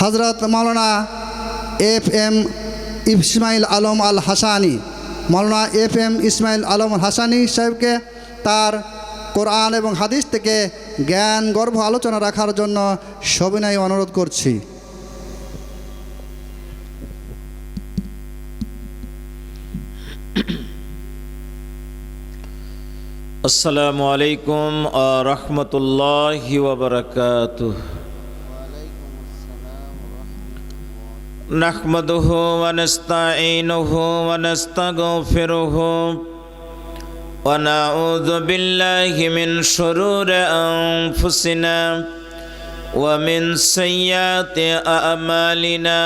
হজরত মাওলানা FM ইসমাইল আলম আল হাসানি, মাওলানা FM Ismail Alam আল হাসানি সাহেবকে তার কোরআন এবং হাদিস থেকে জ্ঞান গর্ভ আলোচনা রাখার জন্য সবিনয় অনুরোধ করছি। আসসালামু আলাইকুম ওয়া রাহমাতুল্লাহি ওয়া বারাকাতুহু। নাহমাদুহু ওয়া নাস্তাঈনুহু ওয়া নাস্তাগফিরুহু ওয়া নাউযু বিল্লাহি মিন শুরুরি আনফুসিনা ওয়া মিন সাইয়্যাতি আ'মালিনা।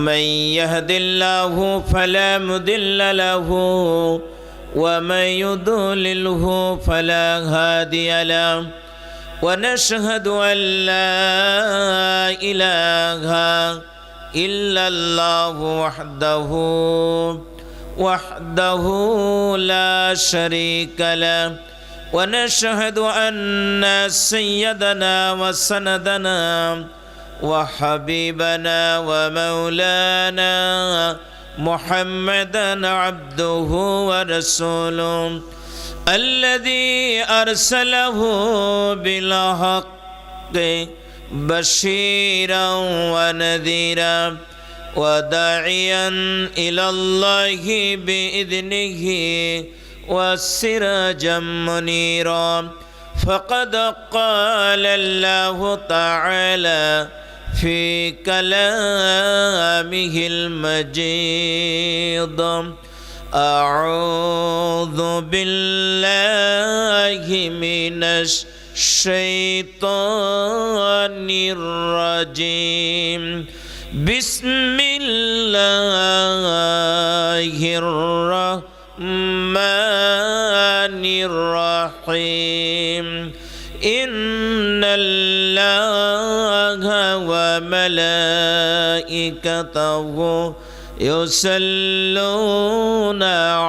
মান ইয়াহদিল্লাহু ফালা মুদিল্লা লাহু ومن يضلله فلا هادي له ونشهد أن لا إله إلا الله وحده لا شريك له ونشهد أن سيدنا وسندنا وحبيبنا ومولانا محمدًا عبده ورسوله الذي أرسله بالحق بشيرا ونذيرا وداعيا إلى الله بإذنه وسراجا منيرا. فقد قال الله تعالى في كلامه المجيد: أعوذ بالله من الشيطان الرجيم. بسم الله الرحمن الرحيم. إن الله وملائكته يصلون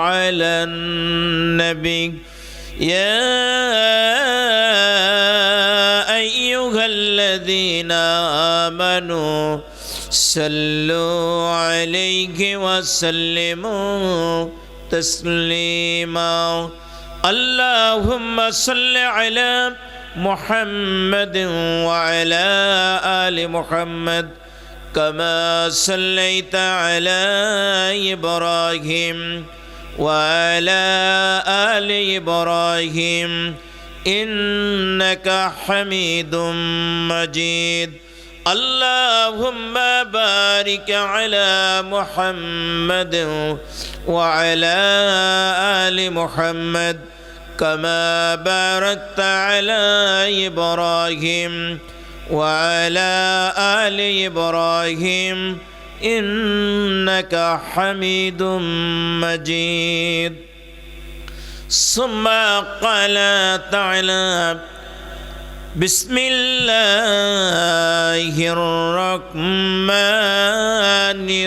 على النبي يا أيها الذين آمنوا صلوا عليه وسلموا تسليما. اللهم صل على محمد وعلى آل محمد كما صليت على إبراهيم وعلى آل إبراهيم إنك حميد مجيد. اللهم بارك على محمد وعلى آل محمد كما باركت على إبراهيم وعلى آل إبراهيم إنك حميد مجيد. ثم قال تعالى: بسم الله الرحمن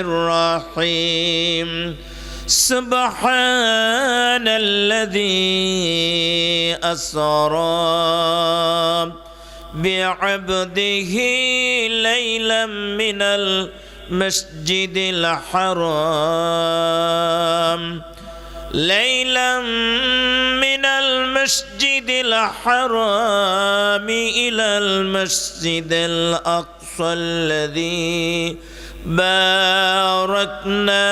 الرحيم. سبحان الذي أسرى بعبده ليلا من المسجد الحرام إلى المسجد الأقصى الذي باركنا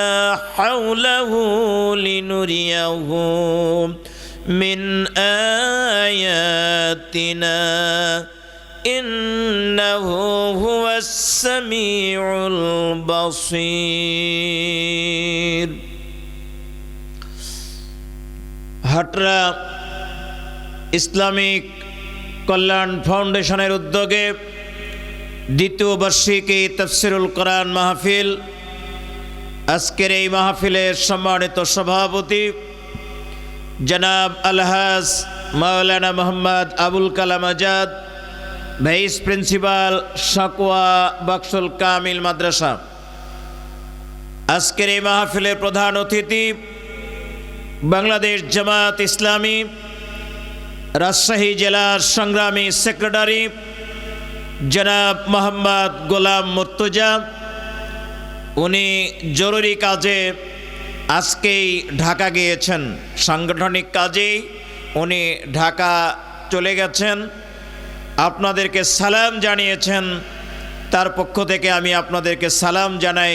حوله لنريه من آياتنا إنه هو السميع البصير. হাটরা ইসলামিক কল্যাণ ফাউন্ডেশনের উদ্যোগে দ্বিতীয় বার্ষিকী তাফসিরুল কোরআন মাহফিল। আজকের এই মাহফিলের সম্মানিত সভাপতি জনাব আলহাজ মাওলানা মোহাম্মদ আবুল কালাম আজাদ, ভাইস প্রিন্সিপাল সাকুয়া বাক্সুল কামিল মাদ্রাসা। আজকের এই মাহফিলের প্রধান অতিথি বাংলাদেশ জামাত ইসলামী রাজশাহী জেলার সংগ্রামী সেক্রেটারি জনাব মোহাম্মদ গোলাম মুর্তজা, উনি জরুরি কাজে আজকেই ঢাকা গিয়েছেন, সাংগঠনিক কাজেই উনি ঢাকা চলে গেছেন। আপনাদেরকে সালাম জানিয়েছেন, তার পক্ষ থেকে আমি আপনাদেরকে সালাম জানাই,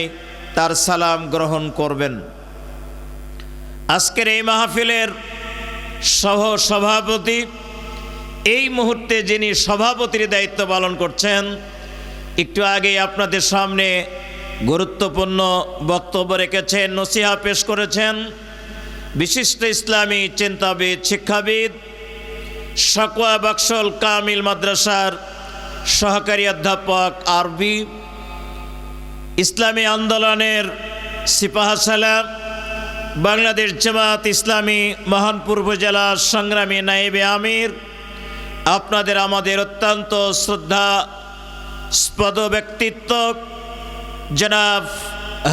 তার সালাম গ্রহণ করবেন। আজকের এই মাহফিলের সহ সভাপতি, এই মুহূর্তে যিনি সভাপতির দায়িত্ব পালন করছেন, একটু আগেই আপনাদের সামনে গুরুত্বপূর্ণ বক্তব্য রেখেছেন, নসিহা পেশ করেছেন বিশিষ্ট ইসলামী চিন্তাবিদ, শিক্ষাবিদ, সাকওয়া বাকশল কামিল মাদ্রাসার সহকারী অধ্যাপক আরবি, ইসলামী আন্দোলনের সিপাহসালার, বাংলাদেশ জামাত ইসলামী মহানপুর উপজেলার সংগ্রামী নায়েবে আমির, আপনাদের আমাদের অত্যন্ত শ্রদ্ধাস্পদ ব্যক্তিত্ব জনাব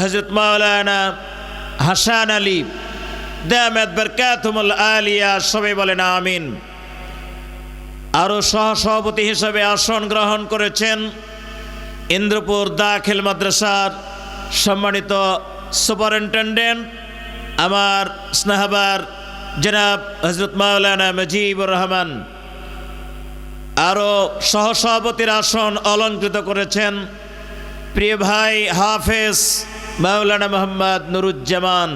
হযরত মাওলানা হাসান আলী দামাত বরকাতুহুল আলিয়া, সবাই বলেন আমিন। আরও সহসভাপতি হিসেবে আসন গ্রহণ করেছেন ইন্দ্রপুর দাখিল মাদ্রাসার সম্মানিত সুপারিনটেন্ডেন্ট আমার স্নেহবার জনাব হযরত মাওলানা মুজিবুর রহমান। আরও সহসভাপতির আসন অলঙ্কৃত করেছেন প্রিয় ভাই হাফেজ মাওলানা মোহাম্মদ নুরুজ্জামান।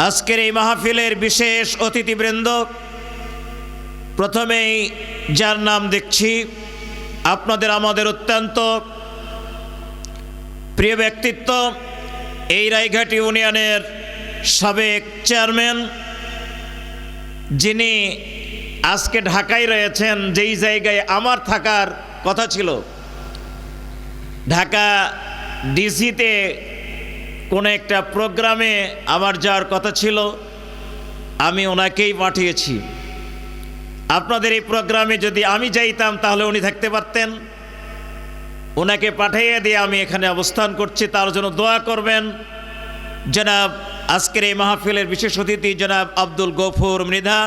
আজকের এই মাহফিলের বিশেষ অতিথিবৃন্দ, প্রথমেই যার নাম দেখছি আপনাদের আমাদের অত্যন্ত প্রিয় ব্যক্তিত্ব, এই রায়ঘাট ইউনিয়নের সাবেক চেয়ারম্যান, যিনি আজকে ঢাকায় রয়েছেন, যেই জায়গায় আমার থাকার কথা ছিল। ঢাকা ডিসিতে কোনো একটা প্রোগ্রামে আমার যাওয়ার কথা ছিল, আমি ওনাকেই পাঠিয়েছি। আপনাদের এই প্রোগ্রামে যদি আমি যাইতাম তাহলে উনি থাকতে পারতেন। ওনাকে পাঠিয়ে দিয়ে আমি এখানে অবস্থান করছি, তার জন্য দোয়া করবেন। জনাব আজকের এই মাহফিলের বিশেষ অতিথি জনাব আব্দুল গফুর মৃধা,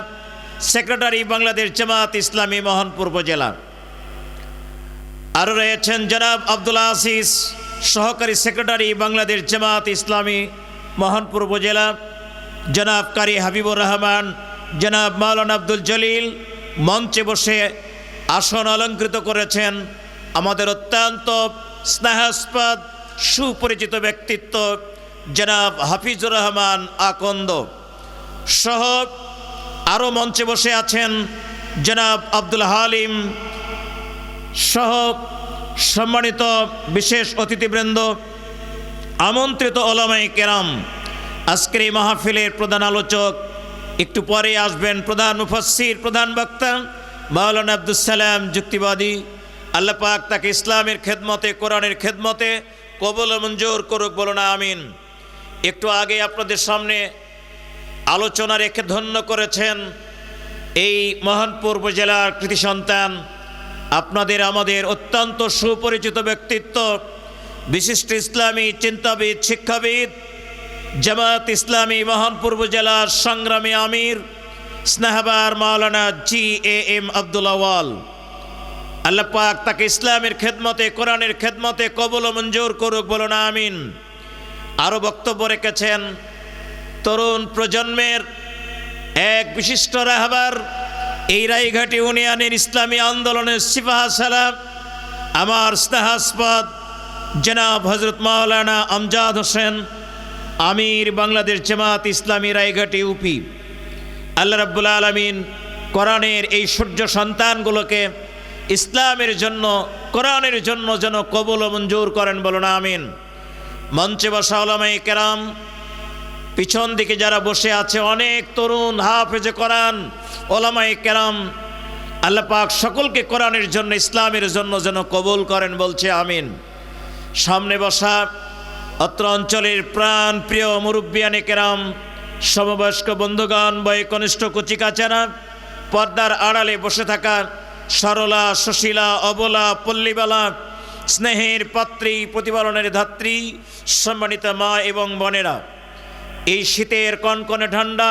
সেক্রেটারি বাংলাদেশ জামাত ইসলামী মহানপুর উপজেলা। আরও রয়েছেন জনাব আব্দুল আসিস, সহকারী সেক্রেটারি বাংলাদেশ জামাত ইসলামী মহানপুর উপজেলা। জনাব কারি হাবিবুর রহমান, জনাব মাওলানা আব্দুল জলিল মঞ্চে বসে আসন অলঙ্কৃত করেছেন। আমাদের অত্যন্ত স্নেহাস্পদ সুপরিচিত ব্যক্তিত্ব জনাব হাফিজুর রহমান আকন্দ সহ আরও মঞ্চে বসে আছেন জনাব আব্দুল হালিম সহ সম্মানিত বিশেষ অতিথিবৃন্দ, আমন্ত্রিত ওলামায়ে কেরাম। আজকের এই মাহফিলের প্রধান আলোচক একটু পরে আসবেন, প্রধান মুফাসসির, প্রধান বক্তা মাওলানা আব্দুস সালাম যুক্তিবাদী। আল্লাহ পাক তাকে ইসলামের খেদমতে, কোরআনের খেদমতে কবুল ও মঞ্জুর করুক, বলুন আমিন। একটু আগে আপনাদের সামনে আলোচনা রেখে ধন্য করেছেন এই মহানপুর উপজেলার কৃতি সন্তান, আপনাদের আমাদের অত্যন্ত সুপরিচিত ব্যক্তিত্ব, বিশিষ্ট ইসলামী চিন্তাবিদ, শিক্ষাবিদ, জামাত ইসলামী মহানপুর উপজেলার সংগ্রামী আমির স্নেহবার মাওলানা GAM আব্দুল আওয়াল। আল্লাহ পাক তাকে ইসলামের খেদমতে, কোরআনের খেদমতে কবুল ও মঞ্জুর করুক, বলুন আমিন। আরও বক্তব্য রেখেছেন তরুণ প্রজন্মের এক বিশিষ্ট রাহবার, এই রায়ঘাট ইউনিয়নের ইসলামী আন্দোলনের সিপাহসালার আমার স্নেহাস্পদ জনাব হযরত মাওলানা আমজাদ হোসেন, আমির বাংলাদেশ জামাত ইসলামী রায়ঘাট ইউপি। আল্লাহ রাব্বুল আলামিন কোরআনের এই সূর্য সন্তানগুলোকে ইসলামের জন্য, কোরআনের জন্য যেন কবুল ও মঞ্জুর করেন, বলুন আমিন। মঞ্চে বসা ওলামায়ে কেরাম, পিছন দিকে যারা বসে আছে অনেক তরুণ হাফেজে কোরআন ওলামায়ে কেরাম, আল্লাহ পাক সকলকে কোরআনের জন্য, ইসলামের জন্য যেন কবুল করেন, বলছে আমিন। সামনে বসা অত্র অঞ্চলের প্রাণ প্রিয় মুরব্বিয়ানে কেরাম, সমবয়স্ক বন্ধুগণ, বয়কনিষ্ঠ কচিকাচারা, পর্দার আড়ালে বসে থাকা সরলা, সুশীলা, অবলা, পল্লীবালা, স্নেহের পাত্রী, প্রতিপালনের ধাত্রী, সম্মানিত মা এবং বোনেরা, এই শীতের কনকনে ঠান্ডা,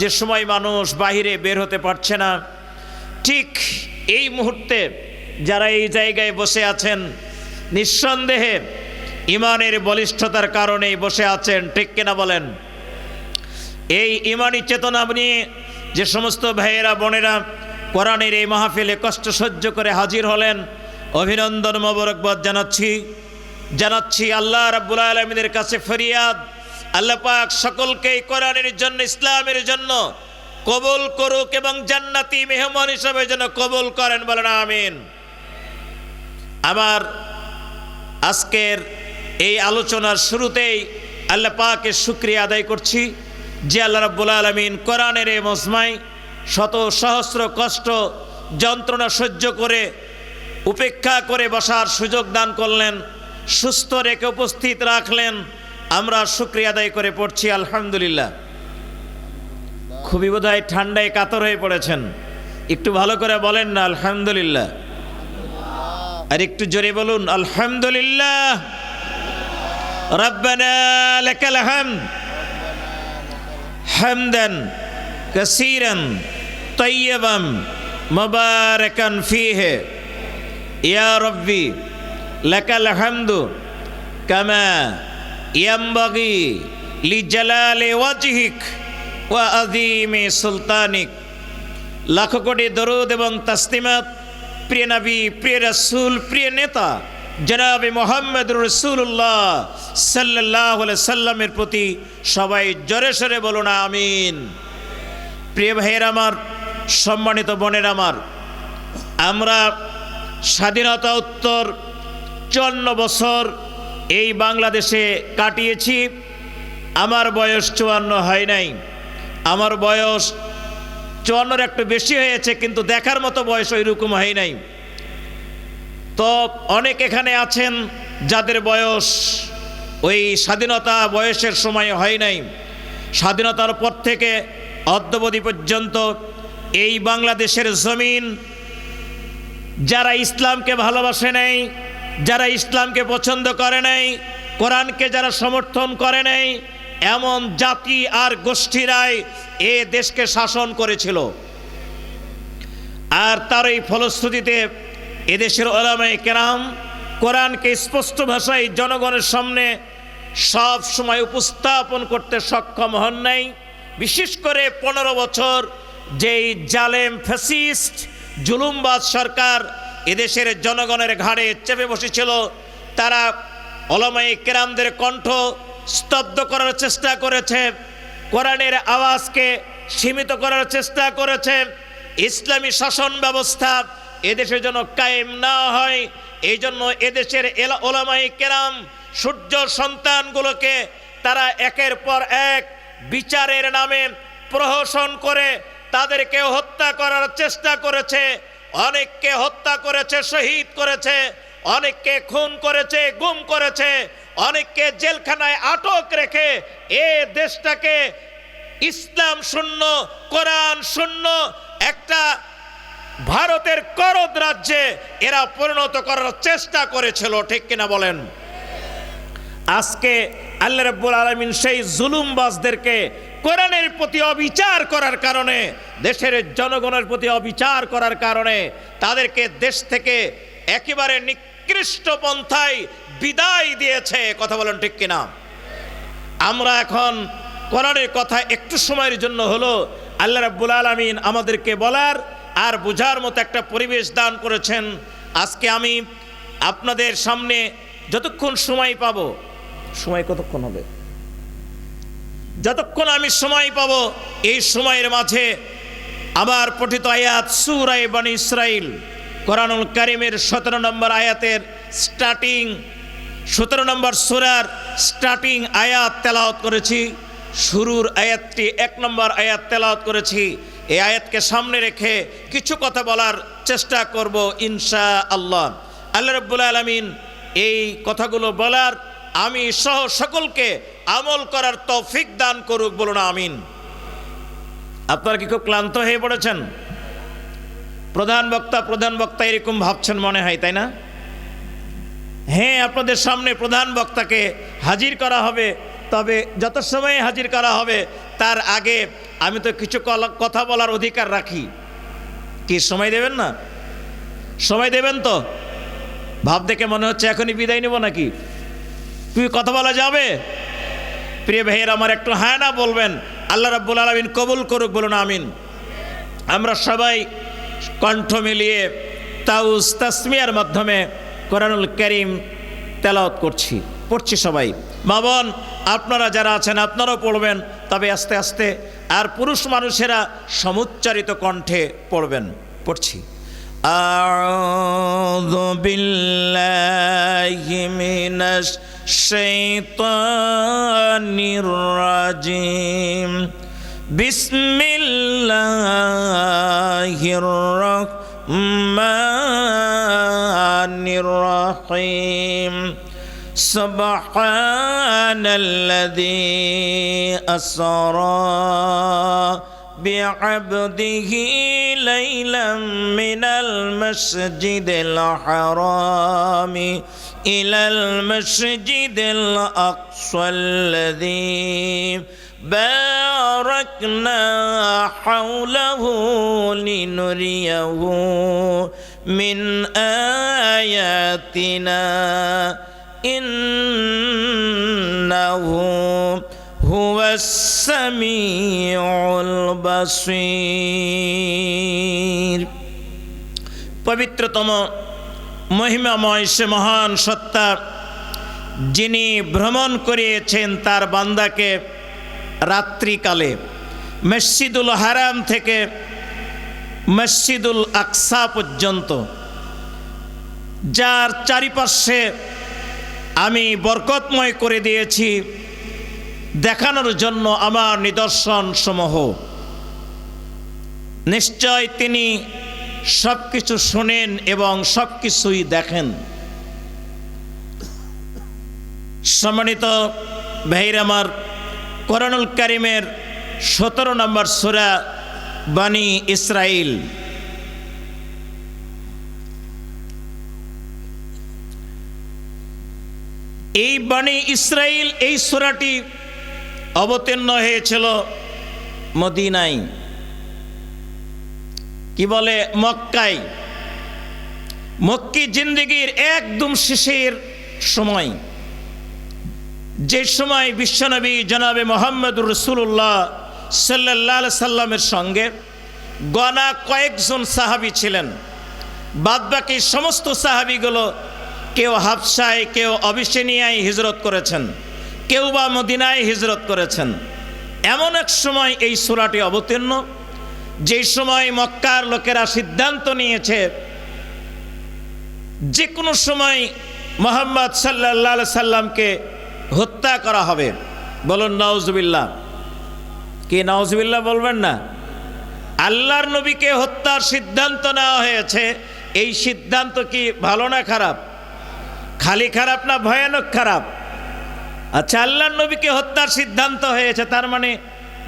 যে সময় মানুষ বাহিরে বের হতে পারছে না, ঠিক এই মুহূর্তে যারা এই জায়গায় বসে আছেন নিঃসন্দেহে ইমানের বলিষ্ঠতার কারণেই বসে আছেন, ঠিক কিনা বলেন? এই ইমানি চেতনা নিয়ে যে সমস্ত ভাইয়েরা বোনেরা কোরআনের এই মাহফিলে কষ্ট সহ্য করে হাজির হলেন, অভিনন্দন মোবারকবাদ জানাচ্ছি। আল্লাহ রাব্বুল আলামিনের কাছে ফরিয়াদ, আল্লাহ পাক সকলকে কোরআনের জন্য, ইসলামের জন্য কবুল করুক এবং জান্নাতি মেহমান হিসেবে যেন কবুল করেন, বলেন আমিন। আমার আজকের এই আলোচনার শুরুতেই আল্লাহ পাকের শুকরিয়া আদায় করছি যে আল্লাহ রাব্বুল আলামিন কোরআনের এই মজমায় শত সহস্র কষ্ট যন্ত্রণা সহ্য করে উপেক্ষা করে বসার সুযোগ দান করলেন, সুস্থ রেখে উপস্থিত রাখলেন। আমরা শুকরিয়া আদায় করে পড়ছি আলহামদুলিল্লাহ। খুবই বোধহয় ঠান্ডায় কাতর হয়ে পড়েছেন, একটু ভালো করে বলেন না আলহামদুলিল্লাহ, আর একটু জোরে বলুন আলহামদুলিল্লাহ। রব্বানা লাকাল হামদ হামদান কাসীরান তাইয়্যিবান মুবারাকান ফীহি ইয়া রাব্বি লাকাল হামদু কামা ইয়ানবাগি লিজালালি ওয়াজহিক ওয়া আযীমি সুলতানিক। লাখ কোটি দরুদ এবং তাসলিমাত প্রিয় নবী, প্রিয় রাসূল, প্রিয় নেতা জনাবে মুহাম্মদুর রাসূলুল্লাহ সাল্লাল্লাহু আলাইহি সাল্লামের প্রতি সবাই জোরে সোরে বলুন আমিন। প্রিয় ভাইয়ের আমার, সম্মানিত বোনের আমার, আমরা স্বাধীনতা উত্তর 54 বছর এই বাংলাদেশে কাটিয়েছি। আমার বয়স 54 হয় নাই, আমার বয়স 54-এর একটু বেশি হয়েছে, কিন্তু দেখার মতো বয়স ওইরকম হয় নাই। তো অনেক এখানে আছেন যাদের বয়স ওই স্বাধীনতা বয়সের সময় হয় নাই। স্বাধীনতার পর থেকে অদ্যাবধি পর্যন্ত এই বাংলাদেশের জমিন যারা ইসলামকে ভালোবাসে নাই, যারা ইসলামকে পছন্দ করে নাই, কোরআনকে যারা সমর্থন করে নাই, এমন জাতি আর গোষ্ঠীরাই এ দেশকে শাসন করেছিল। আর তার এই ফলশ্রুতিতে এদেশের উলামায়ে কেরাম কোরআনকে স্পষ্ট ভাষায় জনগণের সামনে সব সময় উপস্থাপন করতে সক্ষম হন নাই। বিশেষ করে 15 বছর যেই জালেম ফ্যাসিস্ট জুলুমবাজ সরকার এদেশের জনগণের ঘাড়ে চেপে বসেছিল, তারা উলামায়ে কেরামদের কণ্ঠ স্তব্ধ করার চেষ্টা করেছে, কোরআনের আওয়াজকে সীমিত করার চেষ্টা করেছে। ইসলামী শাসন ব্যবস্থা এদেশে যেন কায়েম না হয়, এই জন্য এদেশের উলামায়ে কেরাম সূর্য সন্তানগুলোকে তারা একের পর এক বিচারের নামে প্রহসন করে তাদেরকে হত্যা করার চেষ্টা করেছে। অনেককে হত্যা করেছে, শহীদ করেছে, অনেককে খুন করেছে, গুম করেছে, অনেককে জেলখানায় আটক রেখে এ দেশটাকে ইসলাম শূন্য, কোরআন শূন্য একটা ভারতের করদ রাজ্যে এরা পরিণত করার চেষ্টা করেছিল, ঠিক কিনা বলেন? আজকে আল্লাহ রাব্বুল আলামিন সেই জুলুমবাজদেরকে কোরআনের প্রতি অবিচার করার কারণে, দেশের জনগণের প্রতি অবিচার করার কারণে তাদেরকে দেশ থেকে একেবারে নিকৃষ্ট পন্থায় বিদায় দিয়েছে। কথা বলেন ঠিক কিনা? আমরা এখন কোরআনের কথা একটু সময়ের জন্য হলো আল্লাহ রাব্বুল আলামিন আমাদেরকে বলার আর বোঝার মতো একটা পরিবেশ দান করেছেন। আজকে আমি আপনাদের সামনে যতক্ষণ সময় পাবো, সময় কতক্ষণ হবে, যতক্ষণ আমি সময় পাবো এই সময়ের মাঝে আমার পঠিত আয়াত সূরা বনী ইসরাইল কোরআনুল কারীমের 17 নম্বর আয়াতের স্টার্টিং, 17 নম্বর সূরার স্টার্টিং আয়াত তেলাওয়াত করেছি। শুরুর আয়াতটি 1 নম্বর আয়াত তেলাওয়াত করেছি। এই আয়াতকে সামনে রেখে কিছু কথা বলার চেষ্টা করব ইনশাআল্লাহ। আল্লাহ রাব্বুল আলামিন এই কথাগুলো বলার, আমি সহ সকলকে আমল করার তৌফিক দান করুক, বলুন আমিন। আপনারা কি খুব ক্লান্ত হয়ে পড়েছেন? প্রধান বক্তা এরকম ভাবছেন মনে হয়, তাই না? হ্যাঁ, আপনাদের সামনে প্রধান বক্তাকে হাজির করা হবে, তবে যত সময় হাজির করা হবে তার আগে আমি তো কিছু কথা বলার অধিকার রাখি। কি সময় দেবেন না? সময় দেবেন তো? ভাব দেখে মনে হচ্ছে এখনই বিদায় নেব নাকি? তুই কথা বলা যাবে? প্রিয় ভাইয়ের আমার একটু হ্যাঁ না বলবেন। আল্লাহ রাব্বুল আলামিন কবুল করুক, বলুন আমিন। আমরা সবাই কণ্ঠ মিলিয়ে তাউস তাসমিয়ার মাধ্যমে কোরআনুল কারীম তেলাওয়াত পড়ছি সবাই। মা বোন আপনারা যারা আছেন আপনারাও পড়বেন, তবে আস্তে আস্তে। আর পুরুষ মানুষেরা সমুচ্চারিত কণ্ঠে পড়ছি। আউযু বিল্লাহি মিনাশ শাইতানির রাজিম। বিসমিল্লাহির রাহমানির রাহিম। সুবহানাল্লাযী আসরা বিআবদিহি লাইলাম মিনাল মাসজিদিল হারামি ইলাল মাসজিদিল আকসাল্লাযী বারাকনা হাওলাহু লিনুরিয়াহু মিন আয়াতিনা ইন্নাহু হুয়াস সামিউল বাসীর। পবিত্রতম মহিমাময় সে মহান সত্তা, যিনি ভ্রমণ করিয়েছেন তার বান্দাকে রাত্রিকালে মসজিদুল হারাম থেকে মসজিদুল আকসা পর্যন্ত, যার চারিপাশে আমি বরকতময় করে দিয়েছি, দেখানোর জন্য আমার নিদর্শন সমূহ। নিশ্চয় তিনি সব কিছু শোনেন এবং সব কিছুই দেখেন। সম্মানিত ভাইরা আমার, কোরআনুল কারীমের 17 নম্বর সূরা বানী ইসরাইল, এই বানী ইসরাইল এই সূরাটি অবতীর্ণ হয়েছিল মদিনায়, কি বলে মক্কায়, মক্কি জিন্দেগির একদম শেষের সময়, যে সময় বিশ্বনবী জনাবে মুহাম্মদুর রাসূলুল্লাহ সাল্লাল্লাহু আলাইহি সাল্লামের সঙ্গে গনা কয়েকজন সাহাবী ছিলেন। বাদবাকি সমস্ত সাহাবীগুলো কেউ হাবশায়, কেউ আবিসিনিয়ায় হিজরত করেছেন, কেউ বা মদিনায় হিজরত করেছেন। এমন এক সময় এই সূরাটি অবতীর্ণ, যে সময় মক্কার লোকেরা সিদ্ধান্ত নিয়েছে যে কোনো সময় মুহাম্মদ সাল্লাল্লাহু আলাইহি সাল্লামকে হত্যা করা হবে। বলুন নাউজুবিল্লাহ। কি নাউজুবিল্লাহ বলবেন না? আল্লাহর নবীকে হত্যার সিদ্ধান্ত নেওয়া হয়েছে। এই সিদ্ধান্ত কি ভালো না খারাপ? খালি খারাপ না ভয়ানক খারাপ? আচ্ছা, আল্লাহর নবীকে হত্যার সিদ্ধান্ত হয়েছে, তার মানে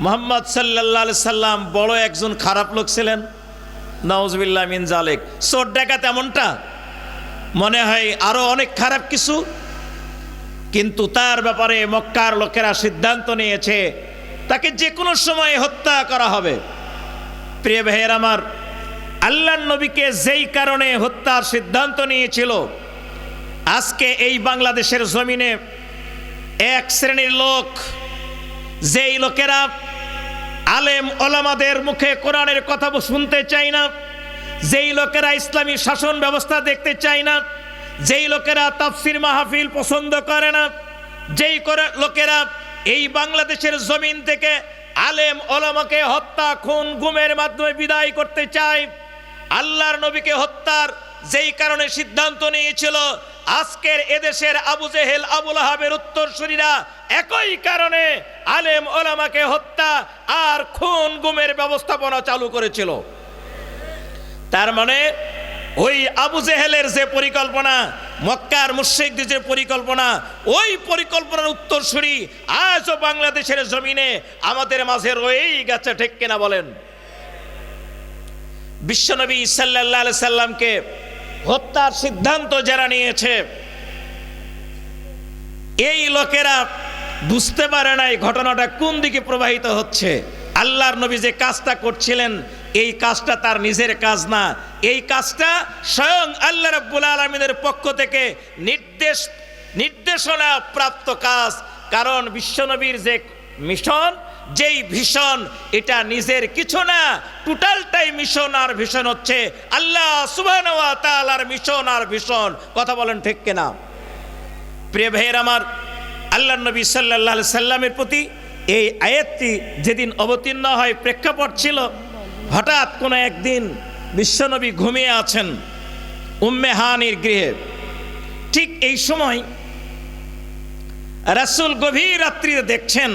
মুহাম্মদ সাল্লাল্লাহু আলাইহি সাল্লাম বড় একজন খারাপ লোক ছিলেন। নাউজুবিল্লাহ মিন জালিক। চোর ডাকাত এমনটা মনে হয়, আরো অনেক খারাপ কিছু। কিন্তু তার ব্যাপারে মক্কার লোকেরা সিদ্ধান্ত নিয়েছে তাকে যে কোনো সময় হত্যা করা হবে। প্রিয় ভাইয়ের আমার, আল্লাহর নবীকে যেই কারণে হত্যার সিদ্ধান্ত নিয়েছিল, আজকে এই বাংলাদেশের জমিনে এক শ্রেণীর লোক, যেই লোকেরা আলেম ওলামাদের মুখে কোরআনের কথা শুনতে চায় না, যেই লোকেরা ইসলামী শাসন ব্যবস্থা দেখতে চায় না, যেই লোকেরা তাফসির মাহফিল পছন্দ করে না, যেই লোকেরা এই বাংলাদেশের জমিন থেকে আলেম ওলামাকে হত্যা, খুন, গুমের মাধ্যমে বিদায় করতে চায়, আল্লাহর নবীকে হত্যার যেই কারণে সিদ্ধান্ত নিয়েছিল, আজকের এদেশের আবু জেহেল, আবু লাহাবের উত্তরসূরিরা একই কারণে আলেম ওলামাকে হত্যা আর খুন গুমের ব্যবস্থাপনা চালু করেছিল। তার মানে ওই আবু জেহেলের যে পরিকল্পনা, মক্কার মুশরিকদের যে পরিকল্পনা, ওই পরিকল্পনার উত্তরসূরি আজও বাংলাদেশের জমিনে আমাদের মাঝে রয়েই গেছে। ঠিক কিনা বলেন? বিশ্বনবী সাল্লাল্লাহু আলাইহি সাল্লামকে হত্যার সিদ্ধান্ত যারা নিয়েছে, এই লোকেরা বুঝতে পারে নাই ঘটনাটা কোন দিকে প্রবাহিত হচ্ছে। আল্লাহর নবী যে কাজটা করছিলেন, এই কাজটা তার নিজের কাজ না, এই কাজটা স্বয়ং আল্লাহ রাব্বুল আলামিনের পক্ষ থেকে নির্দেশনা প্রাপ্ত কাজ। কারণ বিশ্বনবীর যে মিশন, যেই ভিশন, এটা নিজের কিছু না, টোটালটাই মিশন আর ভিশন হচ্ছে আল্লাহ সুবহানাহু ওয়া তাআলার মিশন আর ভিশন। কথা বলেন ঠিক কিনা? প্রিয় ভাইয়ের আমার, আল্লাহ নবী সাল্লাল্লাহু আলাইহি সাল্লামের প্রতি এই আয়াতটি যেদিন অবতীর্ণ হয়, প্রেক্ষাপট ছিল হঠাৎ কোনো একদিন বিশ্বনবী ঘুমিয়ে আছেন উম্মে হানির গৃহে। ঠিক এই সময় রাসূল গভীর রাত্রিতে দেখছেন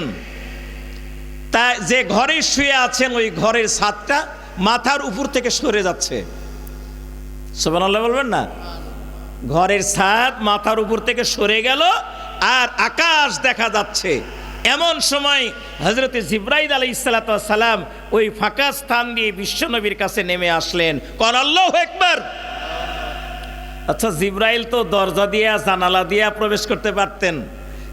তা যে ঘরে শুয়ে আছেন ওই ঘরের ছাদটা মাথার উপর থেকে সরে যাচ্ছে। সুবহানাল্লাহ বলবেন না? ঘরের ছাদ মাথার উপর থেকে সরে গেল আর আকাশ দেখা যাচ্ছে। এমন সময় হযরত জিবরাইল আলাইহিস সালাম ওই ফাঁকা স্থান দিয়ে বিশ্বনবীর কাছে নেমে আসলেন। কোন আল্লাহু আকবার। আচ্ছা, জিবরাইল তো দরজা দিয়া জানালা দিয়া প্রবেশ করতে পারতেন,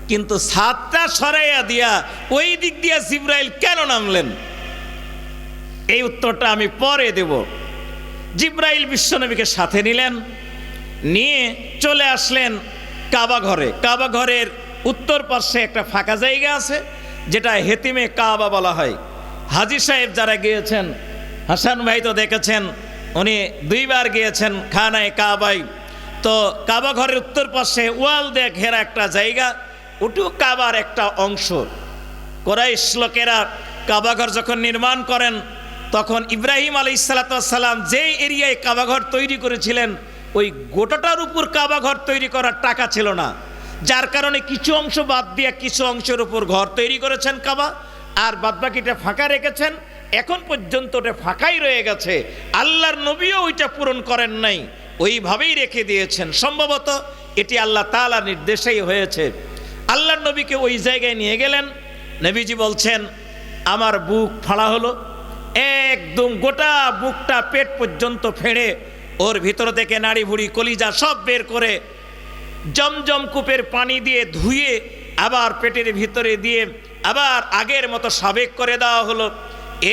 কিন্তু ছাদটা সরাইয়া দিয়া ওই দিক দিয়া জিবরাইল কেন নামলেন? এই উত্তরটা আমি পরে দেব। জিবরাইল বিশ্বনবীকে সাথে নিলেন, নিয়ে চলে আসলেন কাবা ঘরে। কাবা ঘরের উত্তর পাশে একটা ফাঁকা জায়গা আছে, যেটা হেতিমে কাবা বলা হয়। হাজী সাহেব যারা গিয়েছেন, হাসান ভাই তো দেখেছেন, উনি 2 বার গিয়েছেন খানায় কাবায়। তো কাবা ঘরের উত্তর পাশে ওয়াল দিয়ে ঘেরা একটা জায়গা, ওটু কাবার একটা অংশ। কুরাইশ লোকেরা কাবাঘর যখন নির্মাণ করেন, তখন ইব্রাহিম আলাইহিস সালাম যেই এরিয়ায় কাবাঘর তৈরি করেছিলেন, ওই গোটাটার উপর কাবাঘর তৈরি করার টাকা ছিল না, যার কারণে কিছু অংশ বাদ দিয়ে কিছু অংশের উপর ঘর তৈরি করেছেন কাবা, আর বাদবাকিটা ফাঁকা রেখেছেন। এখন পর্যন্ত ওটা ফাঁকাই রয়ে গেছে। আল্লাহর নবীও ওইটা পূরণ করেন নাই, ওইভাবেই রেখে দিয়েছেন। সম্ভবত এটি আল্লাহ তাআলার নির্দেশেই হয়েছে। আল্লাহর নবীকে ওই জায়গায় নিয়ে গেলেন। নবীজি বলছেন, আমার বুক ফাড়া হলো, একদম গোটা বুকটা পেট পর্যন্ত ফেড়ে ওর ভিতর থেকে নাড়ি ভুড়ি কলিজা সব বের করে জমজম কূপের পানি দিয়ে ধুয়ে আবার পেটের ভিতরে দিয়ে আবার আগের মতো সাবেক করে দেওয়া হলো।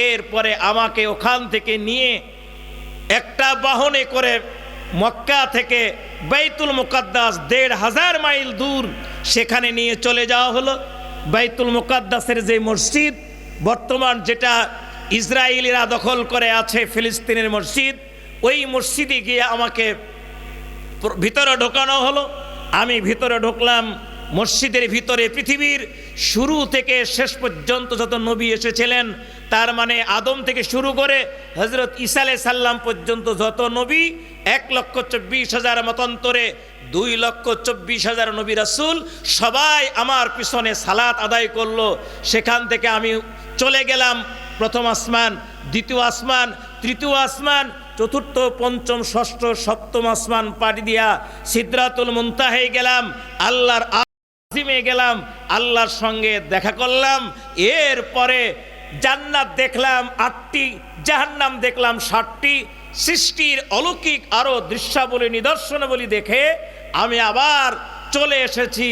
এরপরে আমাকে ওখান থেকে নিয়ে একটা বাহনে করে মক্কা থেকে বাইতুল মুকাদ্দাস 1500 মাইল দূর সেখানে নিয়ে চলে যাওয়া হলো। বাইতুল মুকাদ্দাসের যে মসজিদ বর্তমান যেটা ইসরায়েলিরা দখল করে আছে, ফিলিস্তিনের মসজিদ, ওই মসজিদে গিয়ে আমাকে ভিতরে ঢোকানো হলো। আমি ভিতরে ঢুকলাম। মসজিদের ভিতরে পৃথিবীর শুরু থেকে শেষ পর্যন্ত যত নবী এসেছিলেন, তার মানে আদম থেকে শুরু করে হযরত ঈসা আলাইহিস সালাম পর্যন্ত যত নবী, 1,24,000 মতান্তরে 2,24,000 নবী রাসূল, সবাই আমার পিছনে সালাত আদায় করলো। সেখান থেকে আমি চলে গেলাম প্রথম আসমান, দ্বিতীয় আসমান, তৃতীয় আসমান, চতুর্থ, পঞ্চম, ষষ্ঠ, সপ্তম আসমান পাড়ি দিয়া সিদরাতুল মুনতাহায় গেলাম, আল্লাহর আজিমে গেলাম, আল্লাহর সঙ্গে দেখা করলাম। এরপরে জান্নাত দেখলাম 8টি, জাহান্নাম দেখলাম 7টি। সৃষ্টির অলৌকিক আরো দৃশ্যাবলী নিদর্শনাবলী দেখে আমি আবার চলে এসেছি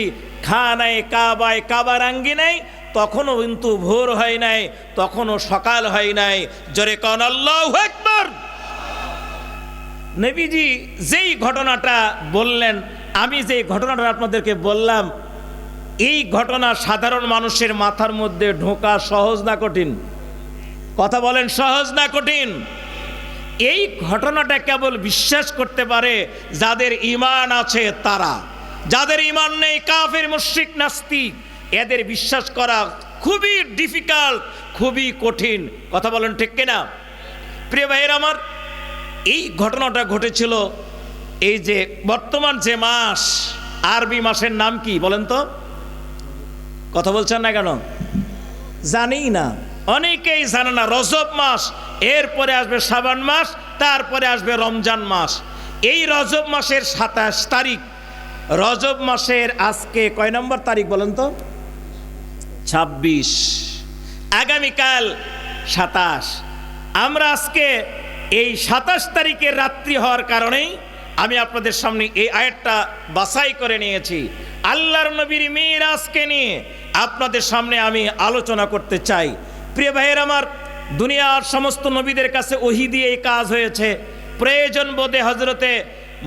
খানায় কাবায়, কাবার আঙ্গিনায়। তখনও কিন্তু ভোর হয় নাই, তখনও সকাল হয় নাই। জোরে কোন আল্লাহু আকবার। নবীজি যেই ঘটনাটা বললেন, আমি যেই ঘটনাটা আপনাদেরকে বললাম, এই ঘটনা সাধারণ মানুষের মাথার মধ্যে ঢোকা সহজ না কঠিন? কথা বলেন, সহজ না কঠিন? এই ঘটনাটা কেবল বিশ্বাস করতে পারে যাদের ঈমান আছে তারা। যাদের ঈমান নেই, কাফের, মুশরিক, নাস্তিক, এদের বিশ্বাস করা খুবই ডিফিকাল্ট, খুবই কঠিন। কথা বলেন ঠিক কিনা? প্রিয় ভাইয়ের আমার, এই ঘটনাটা ঘটেছিল এই যে বর্তমান যে মাস, আরবি মাসের নাম কি বলেন তো? কথা বলছেন না কেন? জানি না, অনেকেই জানে না। রজব মাস, এরপরে আসবে শাবান মাস, তারপরে আসবে রমজান মাস। এই রজব মাসের 27 তারিখ, রজব মাসের আজকে কয় নম্বর তারিখ বলেন তো? 26। আগামীকাল 27। আমরা আজকে এই 27 তারিখের রাত্রি হওয়ার কারণেই আমি আপনাদের সামনে এই আয়াতটা বাছাই করে নিয়েছি। আল্লাহর নবীর মিরাজকে নিয়ে আপনাদের সামনে আমি আলোচনা করতে চাই। প্রিয় ভাইয়ের আমার, দুনিয়ার সমস্ত নবীদের কাছে ওহী দিয়ে এই কাজ হয়েছে। প্রয়োজন বোধে হজরতে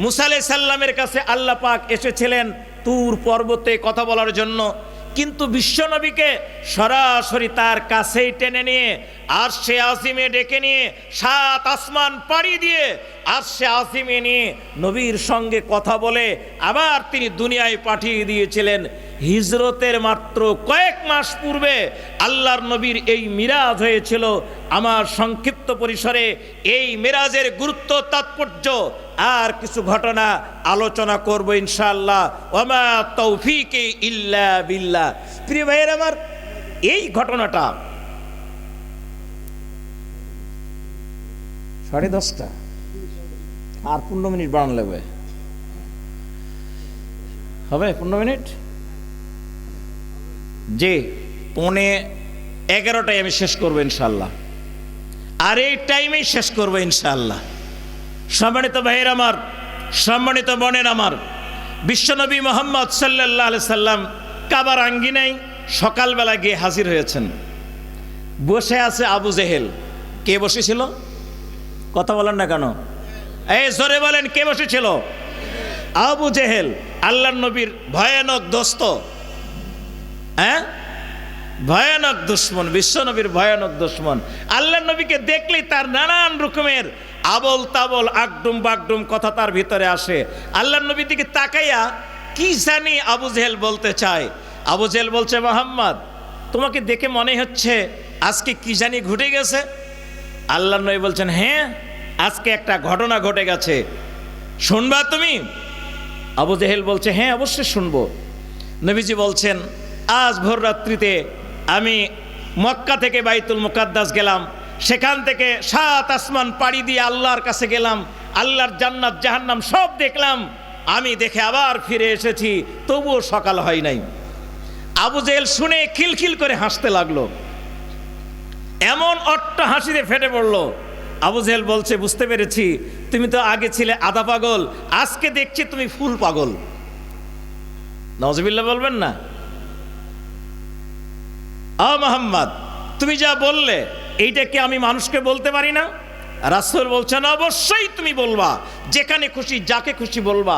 মুসা আলাইহিস সালামের কাছে আল্লাহ পাক এসেছিলেন তুর পর্বতে কথা বলার জন্য, কিন্তু বিশ্বনবীকে সরাসরি তার কাছেই টেনে নিয়ে আরশে আজিমে ডেকে নিয়ে 7 আসমান পাড়ি দিয়ে আরশে আজিমে নিয়ে নবীর সঙ্গে কথা বলে আবার তিনি দুনিয়ায় পাঠিয়ে দিয়েছিলেন। হিজরতের মাত্র কয়েক মাস পূর্বে আল্লাহর নবীর এই মিরাজ হয়েছিল। আমার সংক্ষিপ্ত পরিসরে এই মিরাজের গুরুত্ব তাৎপর্য আর কিছু ঘটনা আলোচনা করব ইনশাআল্লাহ। ওমা তৌফিকে ইল্লা বিল্লাহ। প্রিয় ভাইয়ের আমার, এই ঘটনাটা 10:30 আর 15 মিনিট বাড়ানো লাগবে, হবে 15 মিনিট? জি, 11:15 আমি শেষ করবো ইনশাআল্লাহ, আর এই টাইমেই শেষ করবো ইনশাআল্লাহ। সম্মানিত ভাইয়ের আমার, সম্মানিত বোনের আমার, বিশ্বনবী মুহাম্মদ সাল্লাল্লাহু আলাইহি সাল্লাম কাবার আঙ্গিনায় সকালবেলা গিয়ে হাজির হয়েছেন। বসে আছে আবু জেহেল। কে বসেছিল? কথা বলেন না কেন? এই জোরে বলেন, কে বসেছিল? আবু জেহেল, আল্লাহর নবীর ভয়ানক দোস্ত, হ্যাঁ, ভয়ানক দুশ্মন, বিশ্বনবীর ভয়ানক দুশ্মন। আল্লাহর নবীকে দেখলেই তার নানান রকমের আবল তাবল আগডুম বাগডুম কথা তার ভিতরে আসে। আল্লাহর নবীর দিকে তাকাইয়া কি জানি আবু জেহেল বলতে চায়। আবু জেহেল বলছে, মোহাম্মদ, তোমাকে দেখে মনে হচ্ছে আজকে কি জানি ঘটে গেছে। আল্লাহর নবী বলছেন, হ্যাঁ, আজকে একটা ঘটনা ঘটে গেছে, শুনবা তুমি? আবু জেহেল বলছে, হ্যাঁ, অবশ্যই শুনবো। নবীজি বলছেন, আজ ভোর রাত্রিতে আমি মক্কা থেকে বাইতুল মুকাদ্দাস গেলাম, সেখান থেকে 7 আসমান পাড়ি দিয়ে আল্লাহর কাছে গেলাম, আল্লাহর জান্নাত জাহান্নাম সব দেখলাম, আমি দেখে আবার ফিরে এসেছি, তবুও সকাল হয় নাই। আবু জেহেল শুনে খিলখিল করে হাসতে লাগলো, এমন অট্ট হাসিতে ফেটে পড়লো। আবু জেহেল বলছে, বুঝতে পেরেছি, তুমি তো আগে ছিলে আধা পাগল, আজকে দেখছি তুমি ফুল পাগল। নাউজুবিল্লাহ বলবেন না? মোহাম্মদ, তুমি যা বললে এইটা কি আমি মানুষকে বলতে পারি না? রাসূল বলছেন, অবশ্যই তুমি বলবা, যেখানে খুশি যাকে খুশি বলবা।